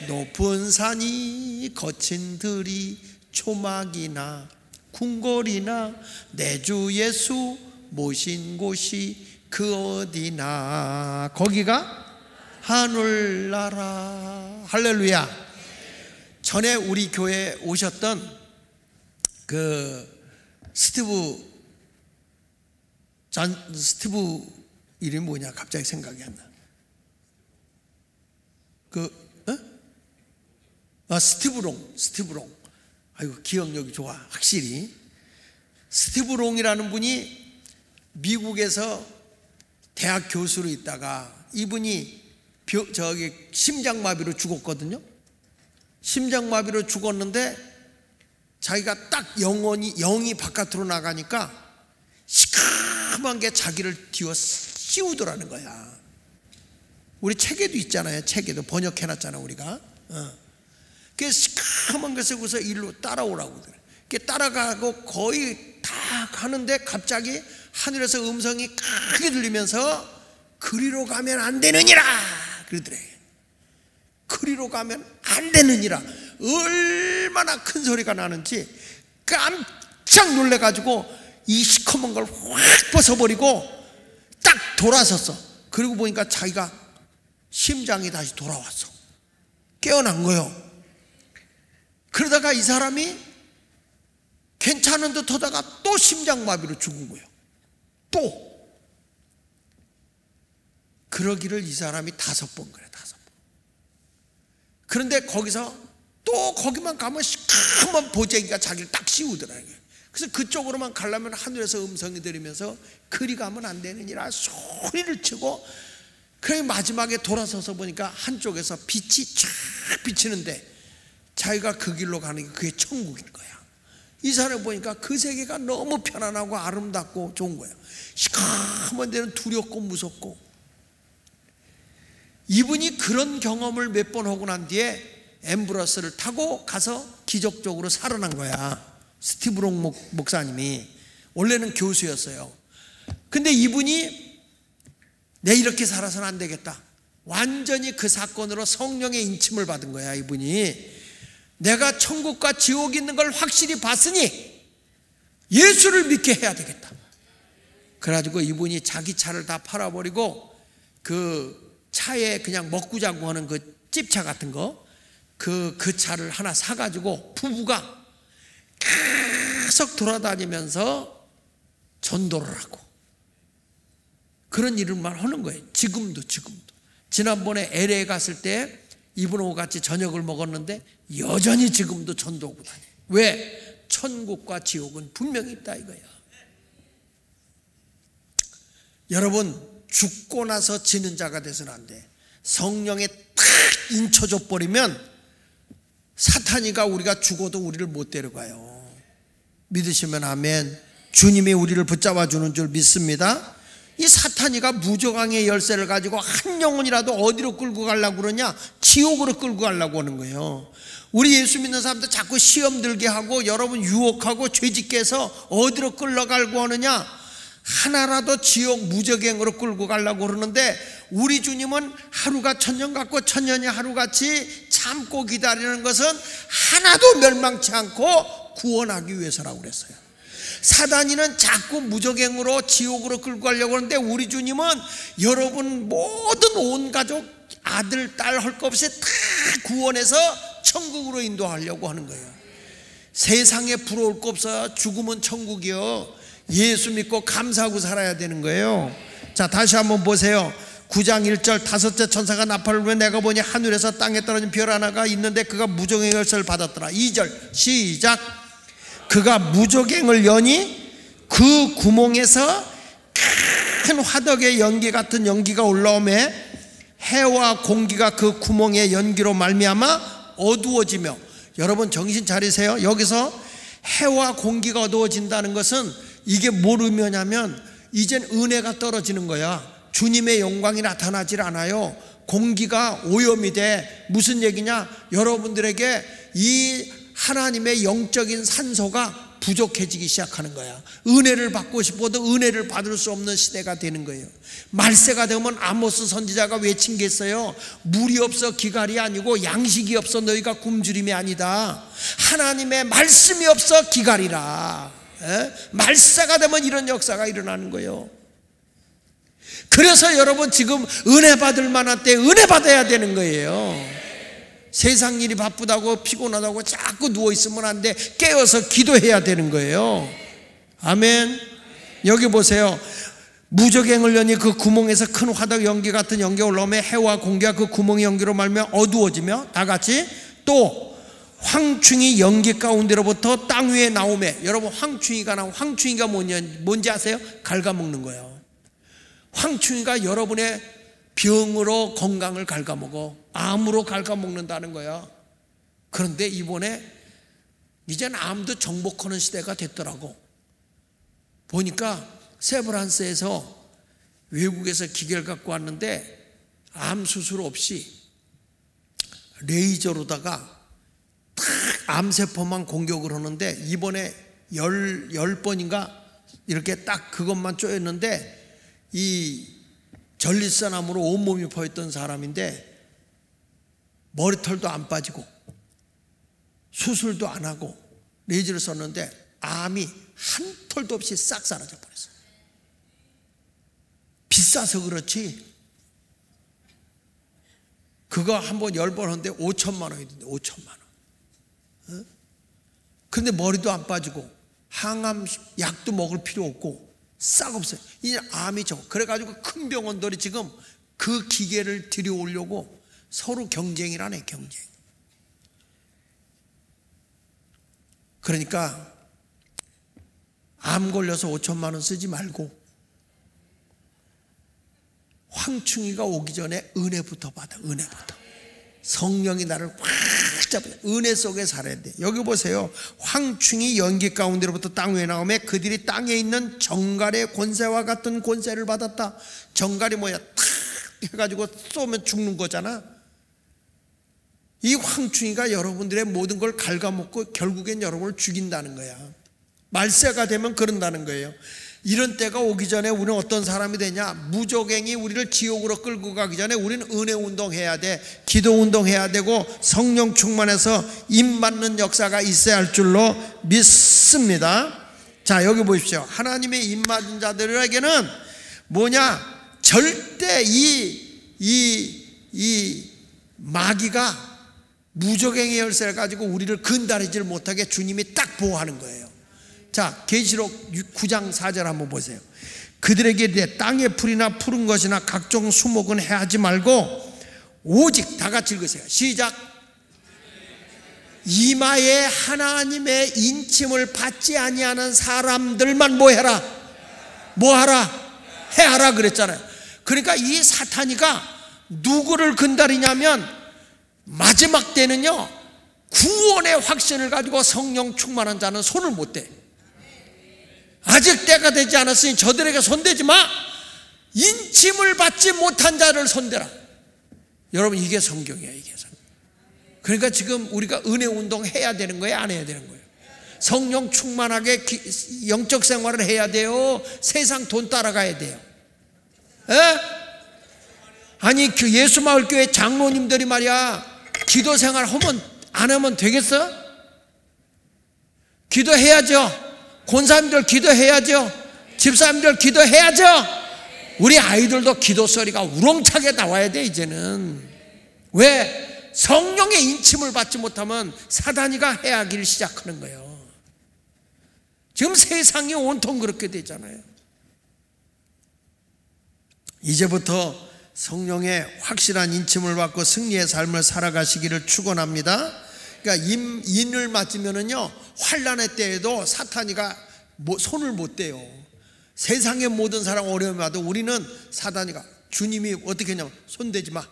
높은 산이 거친 들이 초막이나 궁궐이나 내 주 예수 모신 곳이 그 어디나, 거기가 하늘나라. 할렐루야. 전에 우리 교회에 오셨던 그 스티브 이름이 뭐냐 갑자기 생각이 안 나. 스티브롱. 아이고, 기억력이 좋아, 확실히. 스티브롱이라는 분이 미국에서 대학 교수로 있다가 이분이 심장마비로 죽었거든요. 심장마비로 죽었는데 자기가 딱 영이 바깥으로 나가니까 시커먼 게 자기를 뒤어 씌우더라는 거야. 우리 책에도 있잖아요. 책에도 번역해놨잖아, 우리가. 그래서 시커먼 것을 그래서 일로 따라오라고 그래. 따라가고 거의 다 가는데 갑자기 하늘에서 음성이 크게 들리면서 그리로 가면 안 되느니라 그러더래. 그리로 가면 안 되느니라. 얼마나 큰 소리가 나는지 깜짝 놀래가지고 이 시커먼 걸 확 벗어버리고 딱 돌아섰어. 그리고 보니까 자기가 심장이 다시 돌아왔어. 깨어난 거예요. 그러다가 이 사람이 괜찮은 듯 하다가 또 심장마비로 죽은 거예요. 또. 그러기를 이 사람이 5번 그래, 5번. 그런데 거기서 또 거기만 가면 시커먼 보재기가 자기를 딱 씌우더라고요. 그래서 그쪽으로만 가려면 하늘에서 음성이 들리면서 그리 가면 안 되느니라 소리를 치고, 그래 마지막에 돌아서서 보니까 한쪽에서 빛이 쫙 비치는데 자기가 그 길로 가는 게 그게 천국인 거야. 이 사람을 보니까 그 세계가 너무 편안하고 아름답고 좋은 거예요. 시커먼 데는 두렵고 무섭고. 이분이 그런 경험을 몇 번 하고 난 뒤에 앰브러스를 타고 가서 기적적으로 살아난 거야. 스티브롱 목사님이 원래는 교수였어요. 근데 이분이 내 이렇게 살아서는 안 되겠다. 완전히 그 사건으로 성령의 인침을 받은 거야. 이분이 내가 천국과 지옥이 있는 걸 확실히 봤으니 예수를 믿게 해야 되겠다. 그래가지고 이분이 자기 차를 다 팔아버리고 그 차에 그냥 먹고 자고 하는 그 찝차 같은 거, 그 차를 하나 사가지고 부부가 계속 돌아다니면서 전도를 하고 그런 일을만 하는 거예요. 지금도. 지난번에 LA 갔을 때 이분하고 같이 저녁을 먹었는데 여전히 지금도 전도하고 다녀요. 왜? 천국과 지옥은 분명히 있다 이거야. 여러분, 죽고 나서 지는 자가 돼서는 안 돼. 성령에 탁 인쳐줘 버리면 사탄이가 우리가 죽어도 우리를 못 데려가요. 믿으시면 아멘. 주님이 우리를 붙잡아 주는 줄 믿습니다. 이 사탄이가 무저강의 열쇠를 가지고 한 영혼이라도 어디로 끌고 가려고 그러냐? 지옥으로 끌고 가려고 하는 거예요. 우리 예수 믿는 사람들 자꾸 시험 들게 하고 여러분 유혹하고 죄짓게 해서 어디로 끌어가려고 하느냐? 하나라도 지옥 무저갱으로 끌고 가려고 그러는데 우리 주님은 하루가 천년 같고 천년이 하루같이 참고 기다리는 것은 하나도 멸망치 않고 구원하기 위해서라고 그랬어요. 사단이는 자꾸 무저갱으로 지옥으로 끌고 가려고 하는데 우리 주님은 여러분 모든 온 가족 아들 딸 할 것 없이 다 구원해서 천국으로 인도하려고 하는 거예요. 세상에 부러울 거 없어요. 죽으면 천국이요. 예수 믿고 감사하고 살아야 되는 거예요. 자, 다시 한번 보세요. 9장 1절 다섯째 천사가 나팔을 불며 내가 보니 하늘에서 땅에 떨어진 별 하나가 있는데 그가 무저갱의 열쇠를 받았더라. 2절 시작. 그가 무저갱을 여니 그 구멍에서 큰 화덕의 연기 같은 연기가 올라오매 해와 공기가 그 구멍의 연기로 말미암아 어두워지며, 여러분 정신 차리세요. 여기서 해와 공기가 어두워진다는 것은 이게 뭘 의미하냐면 이젠 은혜가 떨어지는 거야. 주님의 영광이 나타나질 않아요. 공기가 오염이 돼. 무슨 얘기냐? 여러분들에게 이 하나님의 영적인 산소가 부족해지기 시작하는 거야. 은혜를 받고 싶어도 은혜를 받을 수 없는 시대가 되는 거예요. 말세가 되면 아모스 선지자가 외친 게 있어요. 물이 없어 기갈이 아니고 양식이 없어 너희가 굶주림이 아니다. 하나님의 말씀이 없어 기갈이라. 말세가 되면 이런 역사가 일어나는 거예요. 그래서 여러분 지금 은혜 받을 만한 때 은혜 받아야 되는 거예요. 세상 일이 바쁘다고 피곤하다고 자꾸 누워있으면 안 돼. 깨어서 기도해야 되는 거예요. 아멘. 여기 보세요. 무저갱을 여니 그 구멍에서 큰 화덕 연기 같은 연기가 올라오며 해와 공기가 그 구멍의 연기로 말며 어두워지며, 다 같이 또 황충이 연기 가운데로부터 땅 위에 나오매. 여러분 황충이가 나오면 황충이가 뭔지 아세요? 갉아먹는 거예요. 황충이가 여러분의 병으로 건강을 갉아먹어. 암으로 갉아먹는다는 거야. 그런데 이번에 이제는 암도 정복하는 시대가 됐더라고. 보니까 세브란스에서 외국에서 기계를 갖고 왔는데 암 수술 없이 레이저로다가 탁 암세포만 공격을 하는데 이번에 10번인가 이렇게 딱 그것만 쪼였는데 이 전립선암으로 온몸이 퍼있던 사람인데 머리털도 안 빠지고 수술도 안 하고 레이저를 썼는데 암이 한 털도 없이 싹 사라져 버렸어요. 비싸서 그렇지 그거 한번 10번 하는데 5천만 원이던데. 5천만 원. 그런데 머리도 안 빠지고 항암 약도 먹을 필요 없고 싹 없어요. 이제 암이 적어. 그래가지고 큰 병원들이 지금 그 기계를 들여오려고 서로 경쟁이라네. 경쟁. 그러니까 암 걸려서 5천만 원 쓰지 말고 황충이가 오기 전에 은혜부터 받아. 은혜부터. 성령이 나를 확 잡아. 은혜 속에 살아야 돼. 여기 보세요. 황충이 연기 가운데로부터 땅 위에 나오며 그들이 땅에 있는 정갈의 권세와 같은 권세를 받았다. 정갈이 뭐야? 탁 해가지고 쏘면 죽는 거잖아. 이 황충이가 여러분들의 모든 걸 갉아먹고 결국엔 여러분을 죽인다는 거야. 말세가 되면 그런다는 거예요. 이런 때가 오기 전에 우리는 어떤 사람이 되냐? 무저갱이 우리를 지옥으로 끌고 가기 전에 우리는 은혜 운동해야 돼. 기도 운동해야 되고 성령 충만해서 임받는 역사가 있어야 할 줄로 믿습니다. 자, 여기 보십시오. 하나님의 임받은 자들에게는 뭐냐? 절대 이 마귀가 무저갱의 열쇠를 가지고 우리를 근다리질 못하게 주님이 딱 보호하는 거예요. 자, 계시록 9장 4절 한번 보세요. 그들에게 이르되 땅의 풀이나 푸른 것이나 각종 수목은 해하지 말고 오직, 다 같이 읽으세요. 시작. 이마에 하나님의 인침을 받지 아니하는 사람들만 뭐해라? 뭐하라? 해하라 그랬잖아요. 그러니까 이 사탄이가 누구를 근다리냐면 마지막 때는요, 구원의 확신을 가지고 성령 충만한 자는 손을 못 대. 아직 때가 되지 않았으니 저들에게 손대지 마. 인침을 받지 못한 자를 손대라. 여러분 이게 성경이에요. 이게 성경. 그러니까 지금 우리가 은혜 운동 해야 되는 거예요? 안 해야 되는 거예요? 성령 충만하게 영적 생활을 해야 돼요? 세상 돈 따라가야 돼요? 에? 아니 그 예수마을교회 장로님들이 말이야 기도 생활 하면 안 하면 되겠어? 기도해야죠. 권사님들 기도해야죠. 집사님들 기도해야죠. 우리 아이들도 기도 소리가 우렁차게 나와야 돼. 이제는. 왜? 성령의 인침을 받지 못하면 사단이가 해하기를 시작하는 거예요. 지금 세상이 온통 그렇게 되잖아요. 이제부터 성령의 확실한 인침을 받고 승리의 삶을 살아가시기를 축원합니다. 그러니까 인을 맞으면은요, 환난의 때에도 사탄이가 손을 못 대요. 세상의 모든 사람 어려움이 와도 우리는 사탄이가, 주님이 어떻게 했냐면 손대지 마.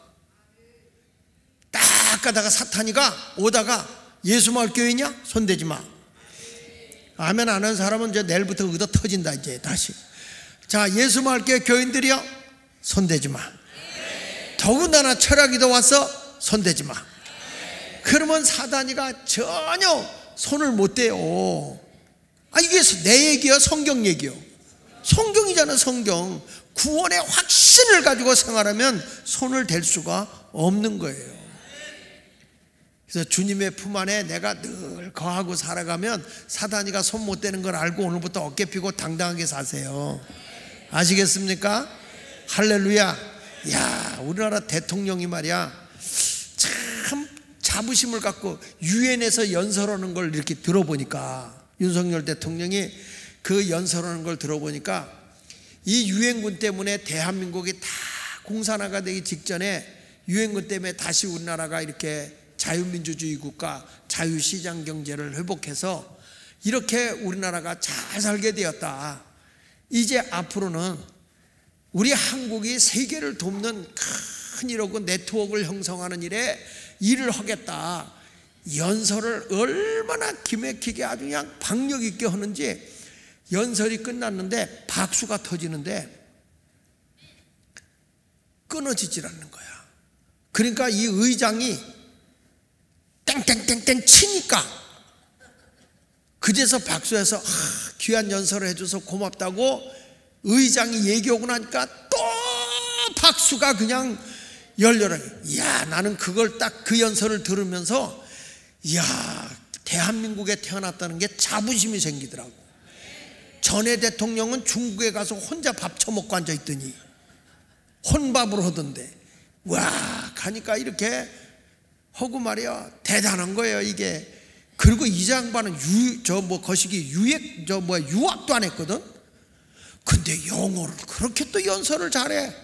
딱 가다가 사탄이가 오다가 예수 마을 교회냐? 손대지 마. 아멘 안 하는 사람은 이제 내일부터 의도 터진다. 이제 다시. 자, 예수 마을 교회 교인들이요, 손대지 마. 더군다나 철학이도 와서 손대지 마. 그러면 사단이가 전혀 손을 못 대요. 이게 내 얘기요, 성경 얘기요? 성경이잖아. 성경. 구원의 확신을 가지고 생활하면 손을 댈 수가 없는 거예요. 그래서 주님의 품 안에 내가 늘 거하고 살아가면 사단이가 손 못 대는 걸 알고 오늘부터 어깨 펴고 당당하게 사세요. 아시겠습니까? 할렐루야. 야, 우리나라 대통령이 말이야, 참 자부심을 갖고 유엔에서 연설하는 걸 이렇게 들어보니까, 윤석열 대통령이 그 연설하는 걸 들어보니까 이 유엔군 때문에 대한민국이 다 공산화가 되기 직전에 유엔군 때문에 다시 우리나라가 이렇게 자유민주주의 국가, 자유시장 경제를 회복해서 이렇게 우리나라가 잘 살게 되었다. 이제 앞으로는 우리 한국이 세계를 돕는 큰 일하고 네트워크를 형성하는 일에 일을 하겠다. 연설을 얼마나 기맥히게 아주 그냥 박력 있게 하는지, 연설이 끝났는데 박수가 터지는데 끊어지질 않는 거야. 그러니까 이 의장이 땡땡땡땡 치니까 그제서 박수해서 귀한 연설을 해줘서 고맙다고 의장이 얘기하고 나니까 또 박수가 그냥 열렬하게. 이야, 나는 그걸 딱 그 연설을 들으면서 이야, 대한민국에 태어났다는 게 자부심이 생기더라고. 전에 대통령은 중국에 가서 혼자 밥 처먹고 앉아있더니 혼밥을 하던데, 와, 가니까 이렇게 하고 말이야, 대단한 거예요 이게. 그리고 이 장반은 거시기 유학도 안 했거든. 근데 영어를 그렇게 또 연설을 잘해.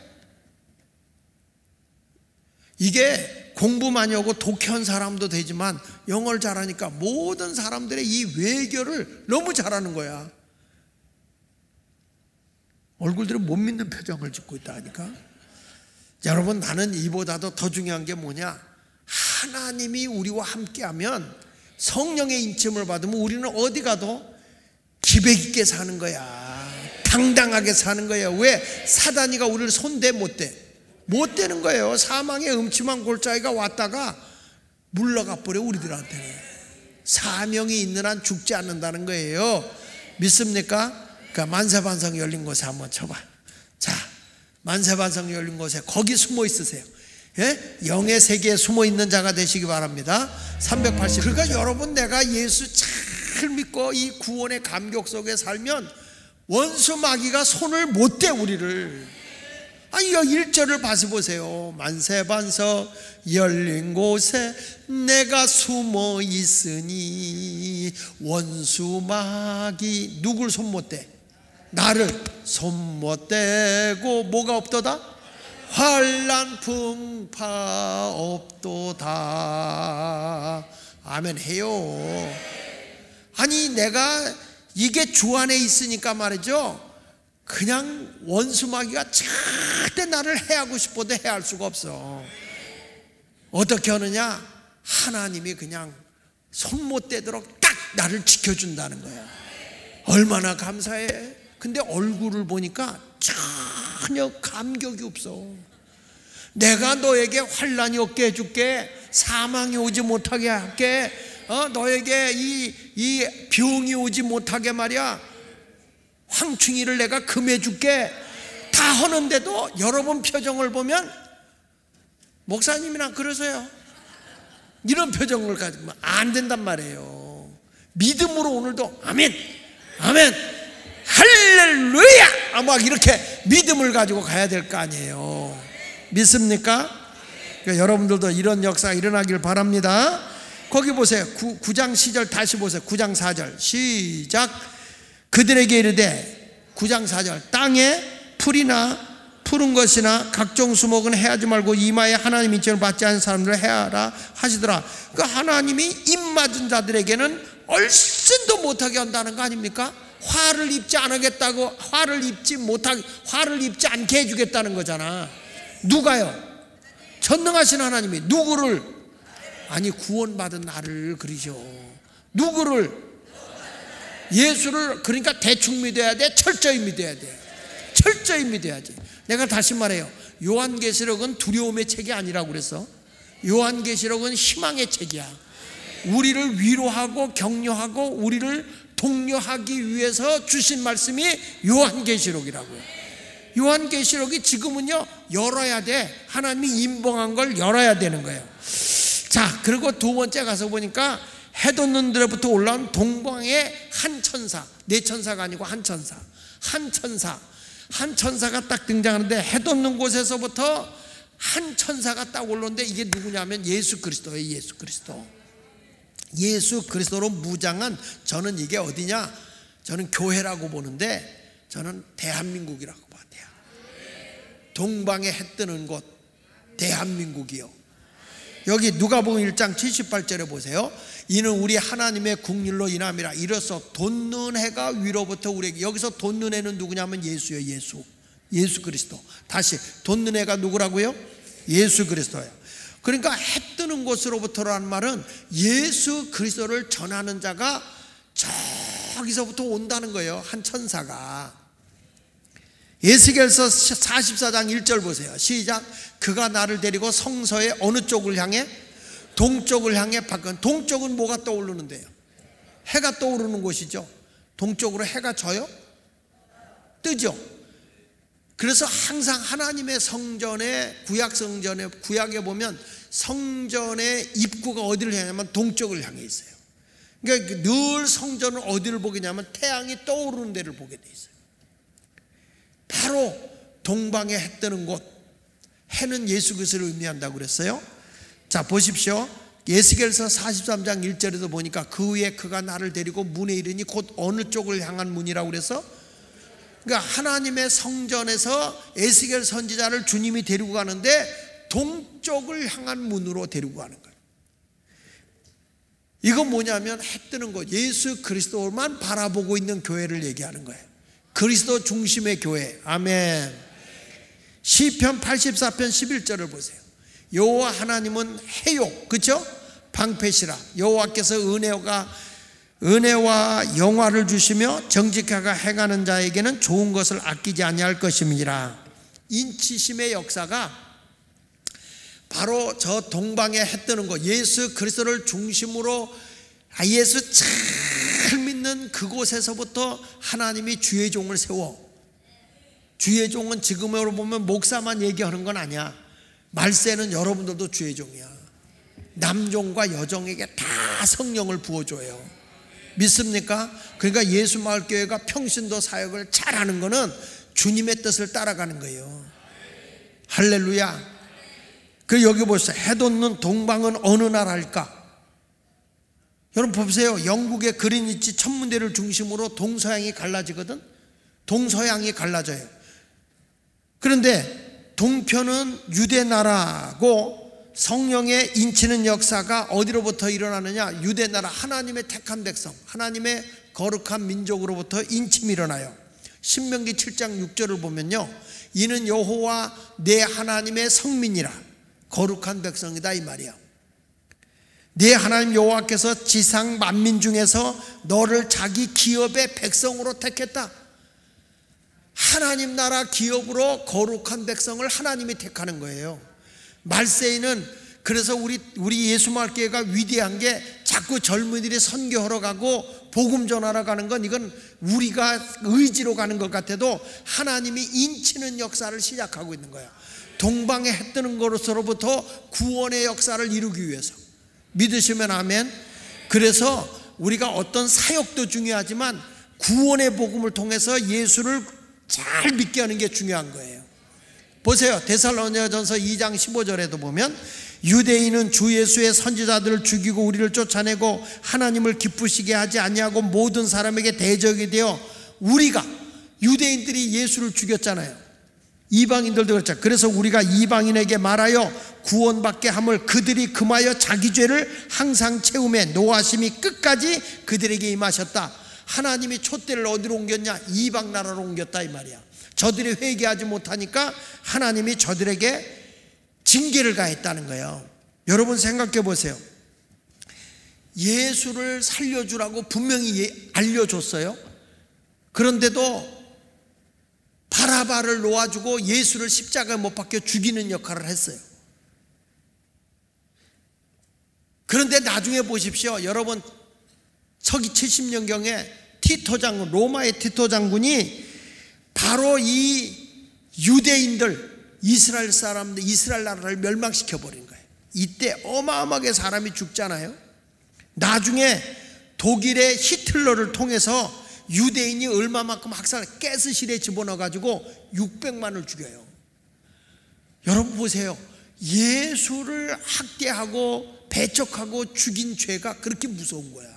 이게 공부 많이 하고 독해한 사람도 되지만 영어를 잘하니까 모든 사람들의 이 외교를 너무 잘하는 거야. 얼굴들은 못 믿는 표정을 짓고 있다 하니까. 여러분, 나는 이보다도 더 중요한 게 뭐냐, 하나님이 우리와 함께하면, 성령의 인침을 받으면 우리는 어디 가도 기백 있게 사는 거야. 당당하게 사는 거예요. 왜? 사단이가 우리를 손대 못 대? 못 되는 거예요. 사망의 음침한 골짜기가 왔다가 물러가 버려. 우리들한테는 사명이 있는 한 죽지 않는다는 거예요. 믿습니까? 그러니까 만세반성 열린 곳에 한번 쳐봐. 자, 만세반성 열린 곳에 거기 숨어 있으세요. 예? 영의 세계에 숨어 있는 자가 되시기 바랍니다. 380. 그러니까 여러분, 내가 예수 잘 믿고 이 구원의 감격 속에 살면 원수 마귀가 손을 못 대 우리를. 아니, 1절을 봐서 보세요. 만세반석 열린 곳에 내가 숨어 있으니 원수 마귀 누굴 손 못 대? 나를 손 못 대고 뭐가 없도다? 환난 풍파 없도다. 아멘 해요. 아니, 내가 이게 주 안에 있으니까 말이죠, 그냥 원수마귀가 절대 나를 해하고 싶어도 해할 수가 없어. 어떻게 하느냐? 하나님이 그냥 손 못 대도록 딱 나를 지켜준다는 거야. 얼마나 감사해. 근데 얼굴을 보니까 전혀 감격이 없어. 내가 너에게 환난이 없게 해줄게, 사망이 오지 못하게 할게, 너에게 이 병이 오지 못하게 말이야, 황충이를 내가 금해줄게, 다 하는데도 여러분 표정을 보면, 목사님이나 그러세요, 이런 표정을 가지고 안 된단 말이에요. 믿음으로 오늘도 아멘, 아멘, 할렐루야, 막 이렇게 믿음을 가지고 가야 될 거 아니에요. 믿습니까? 그러니까 여러분들도 이런 역사가 일어나길 바랍니다. 거기 보세요. 9장 10절 다시 보세요. 9장 4절 시작. 그들에게 이르되 9장 4절 땅에 풀이나 푸른 것이나 각종 수목은 해하지 말고 이마에 하나님 인칭을 받지 않은 사람들을 해하라 하시더라. 그 하나님이 입맞은 자들에게는 얼씬도 못하게 한다는 거 아닙니까? 화를 입지 않겠다고, 화를 입지 않게 해주겠다는 거잖아. 누가요? 전능하신 하나님이 누구를? 아니, 구원받은 나를 그러죠. 누구를? 예수를. 그러니까 대충 믿어야 돼? 철저히 믿어야 돼? 철저히 믿어야지. 내가 다시 말해요. 요한계시록은 두려움의 책이 아니라고 그래서. 요한계시록은 희망의 책이야. 우리를 위로하고 격려하고 우리를 독려하기 위해서 주신 말씀이 요한계시록이라고요. 요한계시록이 지금은요, 열어야 돼. 하나님이 인봉한 걸 열어야 되는 거예요. 자, 그리고 두 번째 가서 보니까 해 돋는 데로부터 올라온 동방의 한 천사. 네 천사가 아니고 한 천사. 한 천사가 딱 등장하는데, 해 돋는 곳에서부터 한 천사가 딱 올라오는데, 이게 누구냐면 예수 그리스도예요. 예수 그리스도. 예수 그리스도로 무장한, 저는 이게 어디냐? 저는 교회라고 보는데, 저는 대한민국이라고 봐요. 동방에 해 뜨는 곳, 대한민국이요. 여기 누가복음 1장 78절에 보세요. 이는 우리 하나님의 국률로 인함이라. 이로써 돋는 해가 위로부터 우리에게. 여기서 돋는 해는 누구냐면 예수예요. 예수 그리스도. 다시, 돋는 해가 누구라고요? 예수 그리스도예요. 그러니까 해 뜨는 곳으로부터라는 말은 예수 그리스도를 전하는 자가 저기서부터 온다는 거예요. 한 천사가. 에스겔서 44장 1절 보세요. 시작. 그가 나를 데리고 성서의 어느 쪽을 향해? 동쪽을 향해 바꾼. 동쪽은 뭐가 떠오르는데요? 해가 떠오르는 곳이죠. 동쪽으로 해가 져요? 뜨죠. 그래서 항상 하나님의 성전에, 구약 성전에, 구약에 보면 성전의 입구가 어디를 향하면 동쪽을 향해 있어요. 그러니까 늘 성전은 어디를 보게 되냐면 태양이 떠오르는 데를 보게 돼 있어요. 바로 동방에 해 뜨는 곳. 해는 예수 그리스도를 의미한다고 그랬어요. 자, 보십시오. 에스겔서 43장 1절에도 보니까 그 후에 그가 나를 데리고 문에 이르니 곧 어느 쪽을 향한 문이라고 그래서, 그러니까 하나님의 성전에서 에스겔 선지자를 주님이 데리고 가는데 동쪽을 향한 문으로 데리고 가는 거예요. 이건 뭐냐면 해 뜨는 곳, 예수 그리스도만 바라보고 있는 교회를 얘기하는 거예요. 그리스도 중심의 교회. 아멘. 시편 84편 11절을 보세요. 여호와 하나님은 해요, 그렇죠? 방패시라. 여호와께서 은혜와 영화를 주시며 정직하게 행하는 자에게는 좋은 것을 아끼지 아니할 것임이니라. 인치심의 역사가 바로 저 동방에 해 뜨는 것, 예수 그리스도를 중심으로 예수 잘 믿는 그곳에서부터 하나님이 주의 종을 세워. 주의 종은 지금으로 보면 목사만 얘기하는 건 아니야. 말세는 여러분들도 주의 종이야. 남종과 여종에게 다 성령을 부어줘요. 믿습니까? 그러니까 예수마을교회가 평신도 사역을 잘하는 거는 주님의 뜻을 따라가는 거예요. 할렐루야. 그 여기 보세요. 해 돋는 동방은 어느 나라일까? 여러분 보세요. 영국의 그린위치 천문대를 중심으로 동서양이 갈라지거든. 동서양이 갈라져요. 그런데 동편은 유대 나라고, 성령의 인치는 역사가 어디로부터 일어나느냐? 유대 나라, 하나님의 택한 백성, 하나님의 거룩한 민족으로부터 인침이 일어나요. 신명기 7장 6절을 보면요, 이는 여호와 내 하나님의 성민이라, 거룩한 백성이다 이 말이야. 네 하나님 여호와께서 지상 만민 중에서 너를 자기 기업의 백성으로 택했다. 하나님 나라 기업으로 거룩한 백성을 하나님이 택하는 거예요. 말세에는 그래서 우리 예수마을교회가 위대한 게 자꾸 젊은이들이 선교하러 가고 복음 전하러 가는 건, 이건 우리가 의지로 가는 것 같아도 하나님이 인치는 역사를 시작하고 있는 거야. 동방에 해 뜨는 것으로부터 구원의 역사를 이루기 위해서. 믿으시면 아멘. 그래서 우리가 어떤 사역도 중요하지만 구원의 복음을 통해서 예수를 잘 믿게 하는 게 중요한 거예요. 보세요. 데살로니가전서 2장 15절에도 보면 유대인은 주 예수의 선지자들을 죽이고 우리를 쫓아내고 하나님을 기쁘시게 하지 아니하고 모든 사람에게 대적이 되어 우리가 유대인들이 예수를 죽였잖아요. 이방인들도 그렇죠. 그래서 우리가 이방인에게 말하여 구원받게 함을 그들이 금하여 자기 죄를 항상 채우매 노하심이 끝까지 그들에게 임하셨다. 하나님이 촛대를 어디로 옮겼냐? 이방 나라로 옮겼다 이 말이야. 저들이 회개하지 못하니까 하나님이 저들에게 징계를 가했다는 거예요. 여러분 생각해 보세요. 예수를 살려주라고 분명히 알려줬어요. 그런데도 바라바를 놓아주고 예수를 십자가에 못 박혀 죽이는 역할을 했어요. 그런데 나중에 보십시오. 여러분 서기 70년경에 티토 장군, 로마의 티토 장군이 바로 이 유대인들, 이스라엘 사람들, 이스라엘 나라를 멸망시켜 버린 거예요. 이때 어마어마하게 사람이 죽잖아요. 나중에 독일의 히틀러를 통해서 유대인이 얼마만큼 가스실에 집어넣어가지고 600만을 죽여요. 여러분 보세요. 예수를 학대하고 배척하고 죽인 죄가 그렇게 무서운 거야.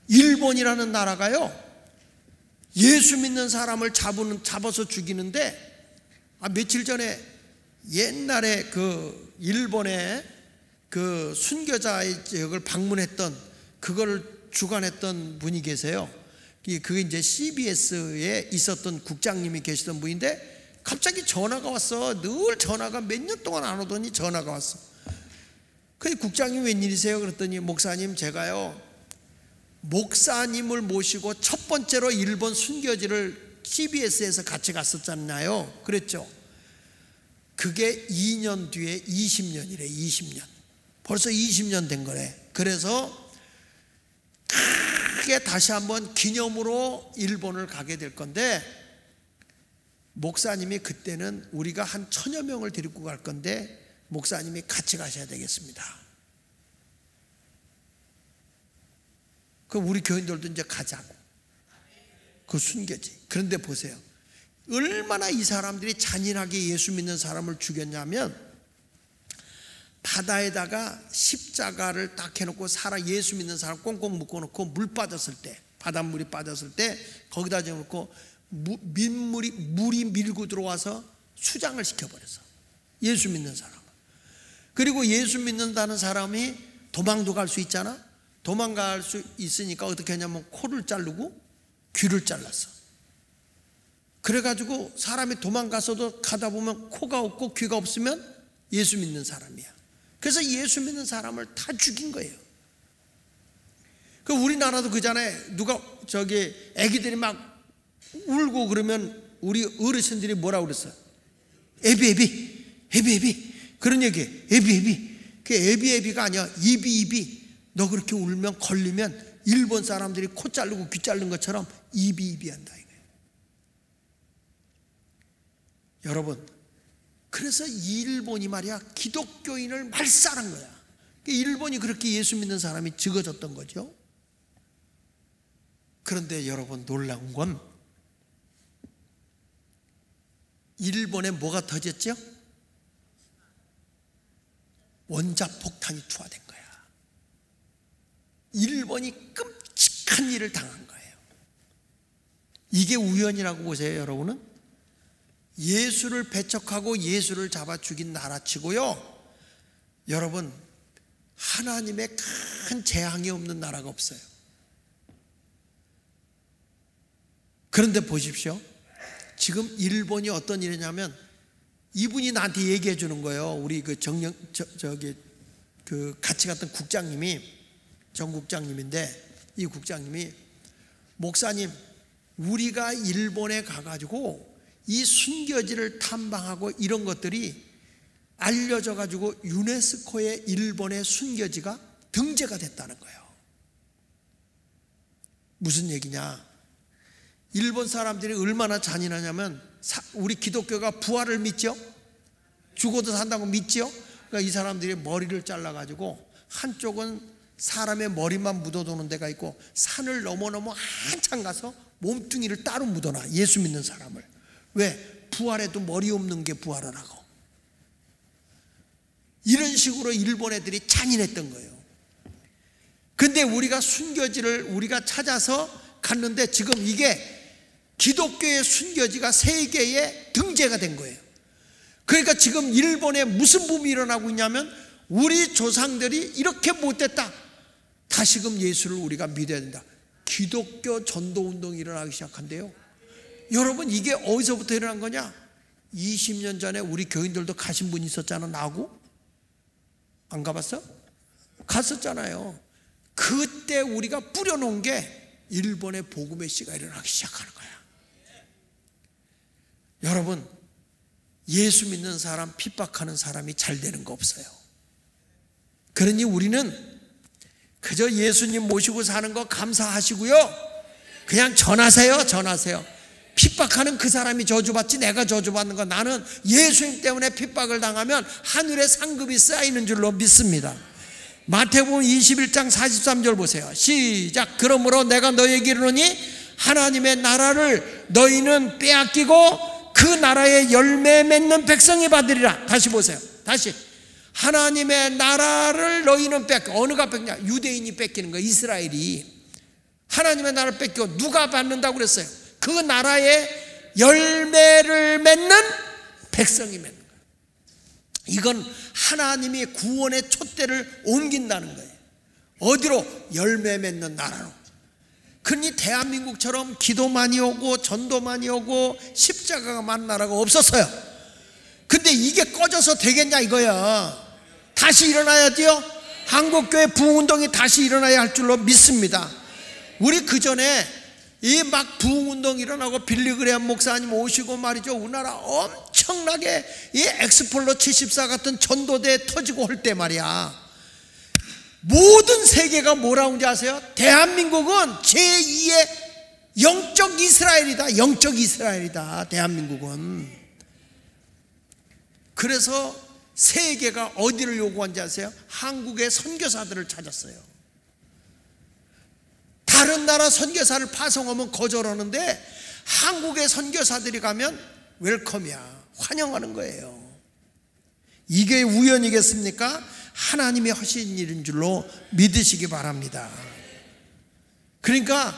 일본이라는 나라가요, 예수 믿는 사람을 잡아서 죽이는데, 며칠 전에 옛날에 그 일본의 그 순교자의 지역을 방문했던, 그걸 주관했던 분이 계세요. 그게 이제 CBS에 있었던 국장님이 계시던 분인데, 갑자기 전화가 왔어. 늘 전화가 몇 년 동안 안 오더니 전화가 왔어. 그 국장님 웬일이세요? 그랬더니 목사님, 제가요 목사님을 모시고 첫 번째로 일본 순교지를 CBS에서 같이 갔었잖아요. 그랬죠. 그게 2년 뒤에 20년이래. 20년. 벌써 20년 된 거래. 그래서 크게 다시 한번 기념으로 일본을 가게 될 건데, 목사님이 그때는 우리가 한 1000여 명을 데리고 갈 건데 목사님이 같이 가셔야 되겠습니다. 그럼 우리 교인들도 이제 가자고. 그 순교지. 그런데 보세요. 얼마나 이 사람들이 잔인하게 예수 믿는 사람을 죽였냐면, 바다에다가 십자가를 딱 해놓고 예수 믿는 사람 꽁꽁 묶어놓고 물 빠졌을 때, 바닷물이 빠졌을 때 거기다 재놓고 물이 밀고 들어와서 수장을 시켜버렸어. 예수 믿는 사람을. 그리고 예수 믿는다는 사람이 도망도 갈 수 있잖아. 도망갈 수 있으니까 어떻게 하냐면 코를 자르고 귀를 잘랐어. 그래가지고 사람이 도망가서도 가다 보면 코가 없고 귀가 없으면 예수 믿는 사람이야. 그래서 예수 믿는 사람을 다 죽인 거예요. 그 우리나라도 그잖아요. 누가 애기들이 막 울고 그러면 우리 어르신들이 뭐라 그랬어요? 애비 그런 얘기. 애비. 그 애비가 아니야. 이비. 너 그렇게 울면 걸리면 일본 사람들이 코 자르고 귀 자른 것처럼 이비 한다 이거예요. 여러분, 그래서 일본이 말이야 기독교인을 말살한 거야. 일본이 그렇게 예수 믿는 사람이 적어졌던 거죠. 그런데 여러분, 놀라운 건 일본에 뭐가 터졌죠? 원자폭탄이 투하된 거야. 일본이 끔찍한 일을 당한 거예요. 이게 우연이라고 보세요, 여러분은? 예수를 배척하고 예수를 잡아 죽인 나라치고요, 여러분, 하나님의 큰 재앙이 없는 나라가 없어요. 그런데 보십시오. 지금 일본이 어떤 일이냐면, 이분이 나한테 얘기해 주는 거예요. 우리 그 같이 갔던 국장님이, 정 국장님인데, 이 국장님이, 목사님, 우리가 일본에 가가지고 이 순교지를 탐방하고 이런 것들이 알려져 가지고 유네스코의 일본의 순교지가 등재가 됐다는 거예요. 무슨 얘기냐? 일본 사람들이 얼마나 잔인하냐면, 우리 기독교가 부활을 믿죠? 죽어도 산다고 믿죠? 그러니까 이 사람들이 머리를 잘라가지고 한쪽은 사람의 머리만 묻어두는 데가 있고, 산을 넘어 한참 가서 몸뚱이를 따로 묻어놔. 예수 믿는 사람을. 왜? 부활해도 머리 없는 게 부활을 하고. 이런 식으로 일본 애들이 잔인했던 거예요. 근데 우리가 순교지를 우리가 찾아서 갔는데 지금 이게 기독교의 순교지가 세계에 등재가 된 거예요. 그러니까 지금 일본에 무슨 붐이 일어나고 있냐면 우리 조상들이 이렇게 못됐다, 다시금 예수를 우리가 믿어야 된다. 기독교 전도운동이 일어나기 시작한대요. 여러분, 이게 어디서부터 일어난 거냐? 20년 전에 우리 교인들도 가신 분이 있었잖아. 나하고 안 가봤어? 갔었잖아요. 그때 우리가 뿌려놓은 게 일본의 복음의 씨가 일어나기 시작하는 거야. 여러분, 예수 믿는 사람, 핍박하는 사람이 잘 되는 거 없어요. 그러니 우리는 그저 예수님 모시고 사는 거 감사하시고요, 그냥 전하세요. 핍박하는 그 사람이 저주받지 내가 저주받는 거, 나는 예수님 때문에 핍박을 당하면 하늘에 상급이 쌓이는 줄로 믿습니다. 마태복음 21장 43절 보세요. 시작. 그러므로 내가 너희에게 이르노니 하나님의 나라를 너희는 빼앗기고 그 나라의 열매 맺는 백성이 받으리라. 다시 보세요. 다시. 하나님의 나라를 너희는 뺏겨. 어느가 뺏냐? 유대인이 뺏기는 거예요. 이스라엘이 하나님의 나라를 뺏겨. 누가 받는다고 그랬어요? 그 나라의 열매를 맺는 백성이 맺는 거예요. 이건 하나님이 구원의 촛대를 옮긴다는 거예요. 어디로? 열매 맺는 나라로. 그러니 대한민국처럼 기도 많이 오고 전도 많이 오고 십자가가 많은 나라가 없었어요. 근데 이게 꺼져서 되겠냐 이거야. 다시 일어나야지요. 한국교회 부흥운동이 다시 일어나야 할 줄로 믿습니다. 우리 그 전에 이 막 부흥운동 일어나고 빌리그레암 목사님 오시고 말이죠, 우리나라 엄청나게 이 엑스폴로 74 같은 전도대 터지고 할 때 말이야, 모든 세계가 뭐라고 하는지 아세요? 대한민국은 제2의 영적 이스라엘이다. 영적 이스라엘이다, 대한민국은. 그래서 세계가 어디를 요구한지 아세요? 한국의 선교사들을 찾았어요. 다른 나라 선교사를 파송하면 거절하는데 한국의 선교사들이 가면 웰컴이야, 환영하는 거예요. 이게 우연이겠습니까? 하나님이 하신 일인 줄로 믿으시기 바랍니다. 그러니까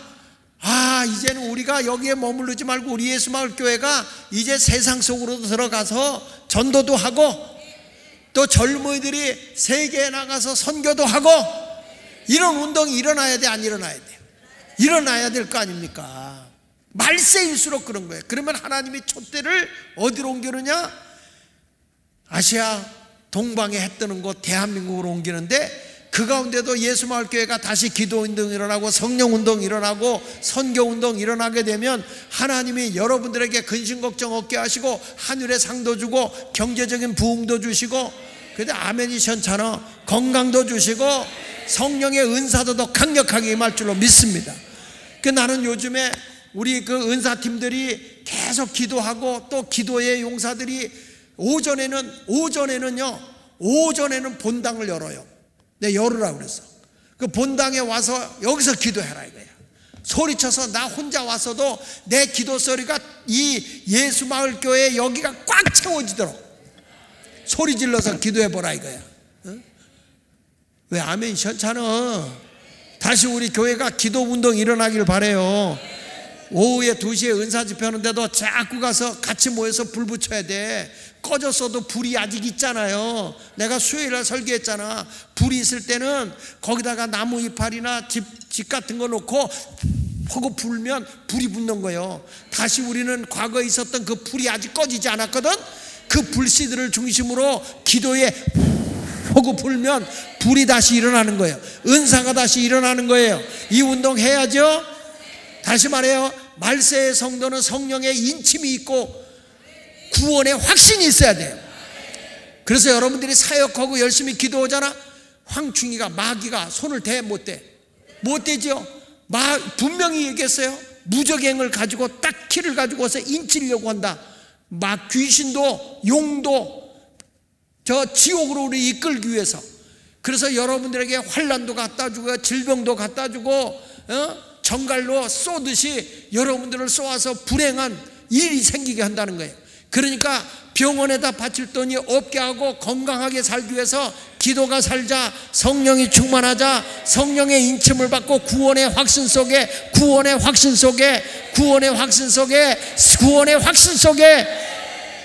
이제는 우리가 여기에 머무르지 말고 우리 예수마을교회가 이제 세상 속으로 들어가서 전도도 하고 또 젊은이들이 세계에 나가서 선교도 하고 이런 운동이 일어나야 돼, 안 일어나야 돼? 일어나야 될 거 아닙니까? 말세일수록 그런 거예요. 그러면 하나님이 촛대를 어디로 옮기느냐? 아시아 동방에 해 뜨는 곳 대한민국으로 옮기는데, 그 가운데도 예수마을교회가 다시 기도운동이 일어나고 성령운동이 일어나고 선교운동이 일어나게 되면 하나님이 여러분들에게 근심걱정 없게 하시고 하늘에 상도 주고 경제적인 부흥도 주시고, 근데 아멘이 시원찮아, 건강도 주시고 성령의 은사도 더 강력하게 임할 줄로 믿습니다. 나는 요즘에 우리 그 은사팀들이 계속 기도하고 또 기도의 용사들이 오전에는 본당을 열어요. 내가 열으라고 그랬어. 그 본당에 와서 여기서 기도해라 이거야. 소리쳐서 나 혼자 왔어도 내 기도 소리가 이 예수마을교회 여기가 꽉 채워지도록 소리 질러서 기도해보라 이거야. 응? 왜 아멘 시원찮아? 다시 우리 교회가 기도운동 일어나길 바라요. 오후에 2시에 은사 집회하는데도 자꾸 가서 같이 모여서 불 붙여야 돼. 꺼졌어도 불이 아직 있잖아요. 내가 수요일날 설교했잖아. 불이 있을 때는 거기다가 나무 이파리나 집 같은 거 놓고 하고 불면 불이 붙는 거예요. 다시 우리는 과거에 있었던 그 불이 아직 꺼지지 않았거든. 그 불씨들을 중심으로 기도에 하고 불면 불이 다시 일어나는 거예요. 은사가 다시 일어나는 거예요. 이 운동 해야죠. 다시 말해요. 말세의 성도는 성령의 인침이 있고 구원의 확신이 있어야 돼요. 그래서 여러분들이 사역하고 열심히 기도하잖아. 황충이가 마귀가 손을 대 못 대? 못 대죠. 분명히 얘기했어요. 무적행을 가지고 딱 키를 가지고 와서 인치려고 한다. 막 귀신도 용도 저 지옥으로 우리 이끌기 위해서. 그래서 여러분들에게 환난도 갖다 주고 질병도 갖다 주고 정갈로 쏘듯이 여러분들을 쏘아서 불행한 일이 생기게 한다는 거예요. 그러니까 병원에다 바칠 돈이 없게 하고 건강하게 살기 위해서 기도가 살자, 성령이 충만하자, 성령의 인침을 받고 구원의 확신 속에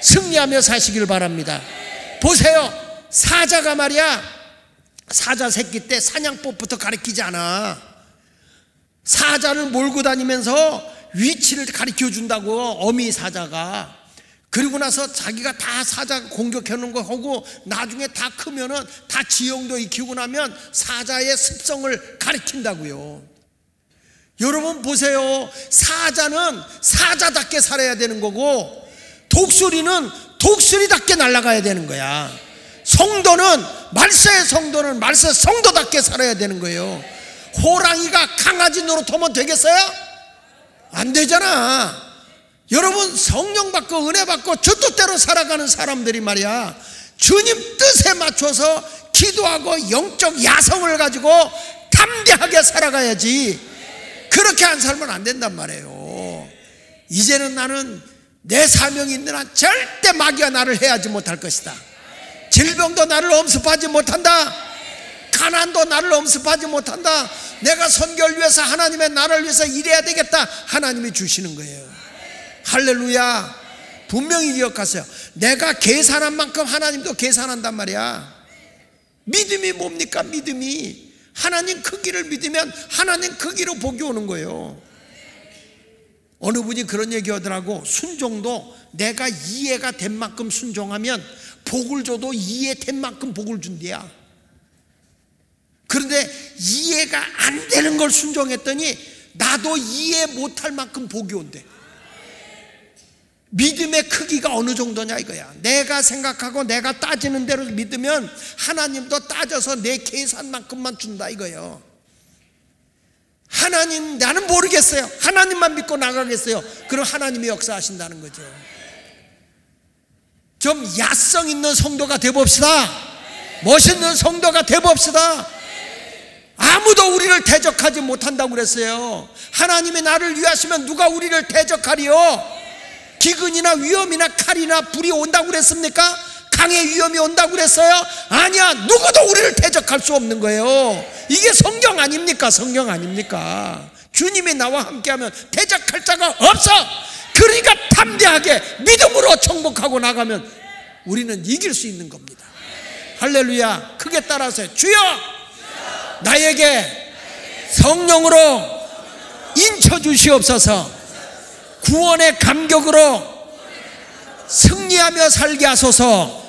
승리하며 사시길 바랍니다. 보세요, 사자가 말이야, 사자 새끼 때 사냥법부터 가르치지 않아. 사자를 몰고 다니면서 위치를 가르쳐 준다고, 어미 사자가. 그리고 나서 자기가 다 사자 공격하는 거 하고 나중에 다 크면은 다 지형도 익히고 나면 사자의 습성을 가르친다고요. 여러분 보세요, 사자는 사자답게 살아야 되는 거고 독수리는 독수리답게 날아가야 되는 거야. 말세의 성도는 말세 성도답게 살아야 되는 거예요. 호랑이가 강아지 노릇하면 되겠어요? 안 되잖아. 여러분, 성령 받고 은혜 받고 주 뜻대로 살아가는 사람들이 말이야, 주님 뜻에 맞춰서 기도하고 영적 야성을 가지고 담대하게 살아가야지, 그렇게 안 살면 안 된단 말이에요. 이제는 나는 내 사명이 있는 한 절대 마귀가 나를 해하지 못할 것이다. 질병도 나를 엄습하지 못한다. 가난도 나를 엄습하지 못한다. 내가 선교를 위해서, 하나님의 나라를 위해서 일해야 되겠다. 하나님이 주시는 거예요. 할렐루야. 분명히 기억하세요. 내가 계산한 만큼 하나님도 계산한단 말이야. 믿음이 뭡니까? 믿음이 하나님 크기를 믿으면 하나님 크기로 복이 오는 거예요. 어느 분이 그런 얘기 하더라고. 순종도 내가 이해가 된 만큼 순종하면 복을 줘도 이해된 만큼 복을 준대야. 그런데 이해가 안 되는 걸 순종했더니 나도 이해 못할 만큼 복이 온대. 믿음의 크기가 어느 정도냐 이거야. 내가 생각하고 내가 따지는 대로 믿으면 하나님도 따져서 내 계산만큼만 준다 이거예요. 하나님, 나는 모르겠어요. 하나님만 믿고 나가겠어요. 그럼 하나님이 역사하신다는 거죠. 좀 야성 있는 성도가 되봅시다. 멋있는 성도가 되봅시다. 아무도 우리를 대적하지 못한다고 그랬어요. 하나님이 나를 위하시면 누가 우리를 대적하리요? 기근이나 위험이나 칼이나 불이 온다고 그랬습니까? 강의 위험이 온다고 그랬어요? 아니야. 누구도 우리를 대적할 수 없는 거예요. 이게 성경 아닙니까? 성경 아닙니까? 주님이 나와 함께하면 대적할 자가 없어. 그러니까 담대하게 믿음으로 정복하고 나가면 우리는 이길 수 있는 겁니다. 할렐루야. 크게 따라서 주여 나에게 성령으로 인쳐 주시옵소서. 구원의 감격으로 승리하며 살게 하소서.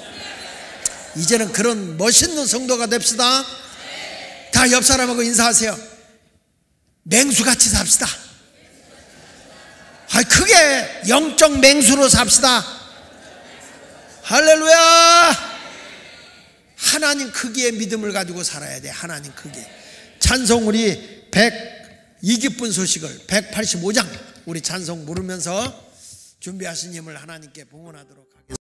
이제는 그런 멋있는 성도가 됩시다. 다 옆 사람하고 인사하세요. 맹수같이 삽시다. 크게 영적 맹수로 삽시다. 할렐루야. 하나님 크기의 믿음을 가지고 살아야 돼. 하나님 크기. 찬송 우리 이 기쁜 소식을 185장 우리 찬송 부르면서 준비하신 힘을 하나님께 봉헌하도록 하겠습니다.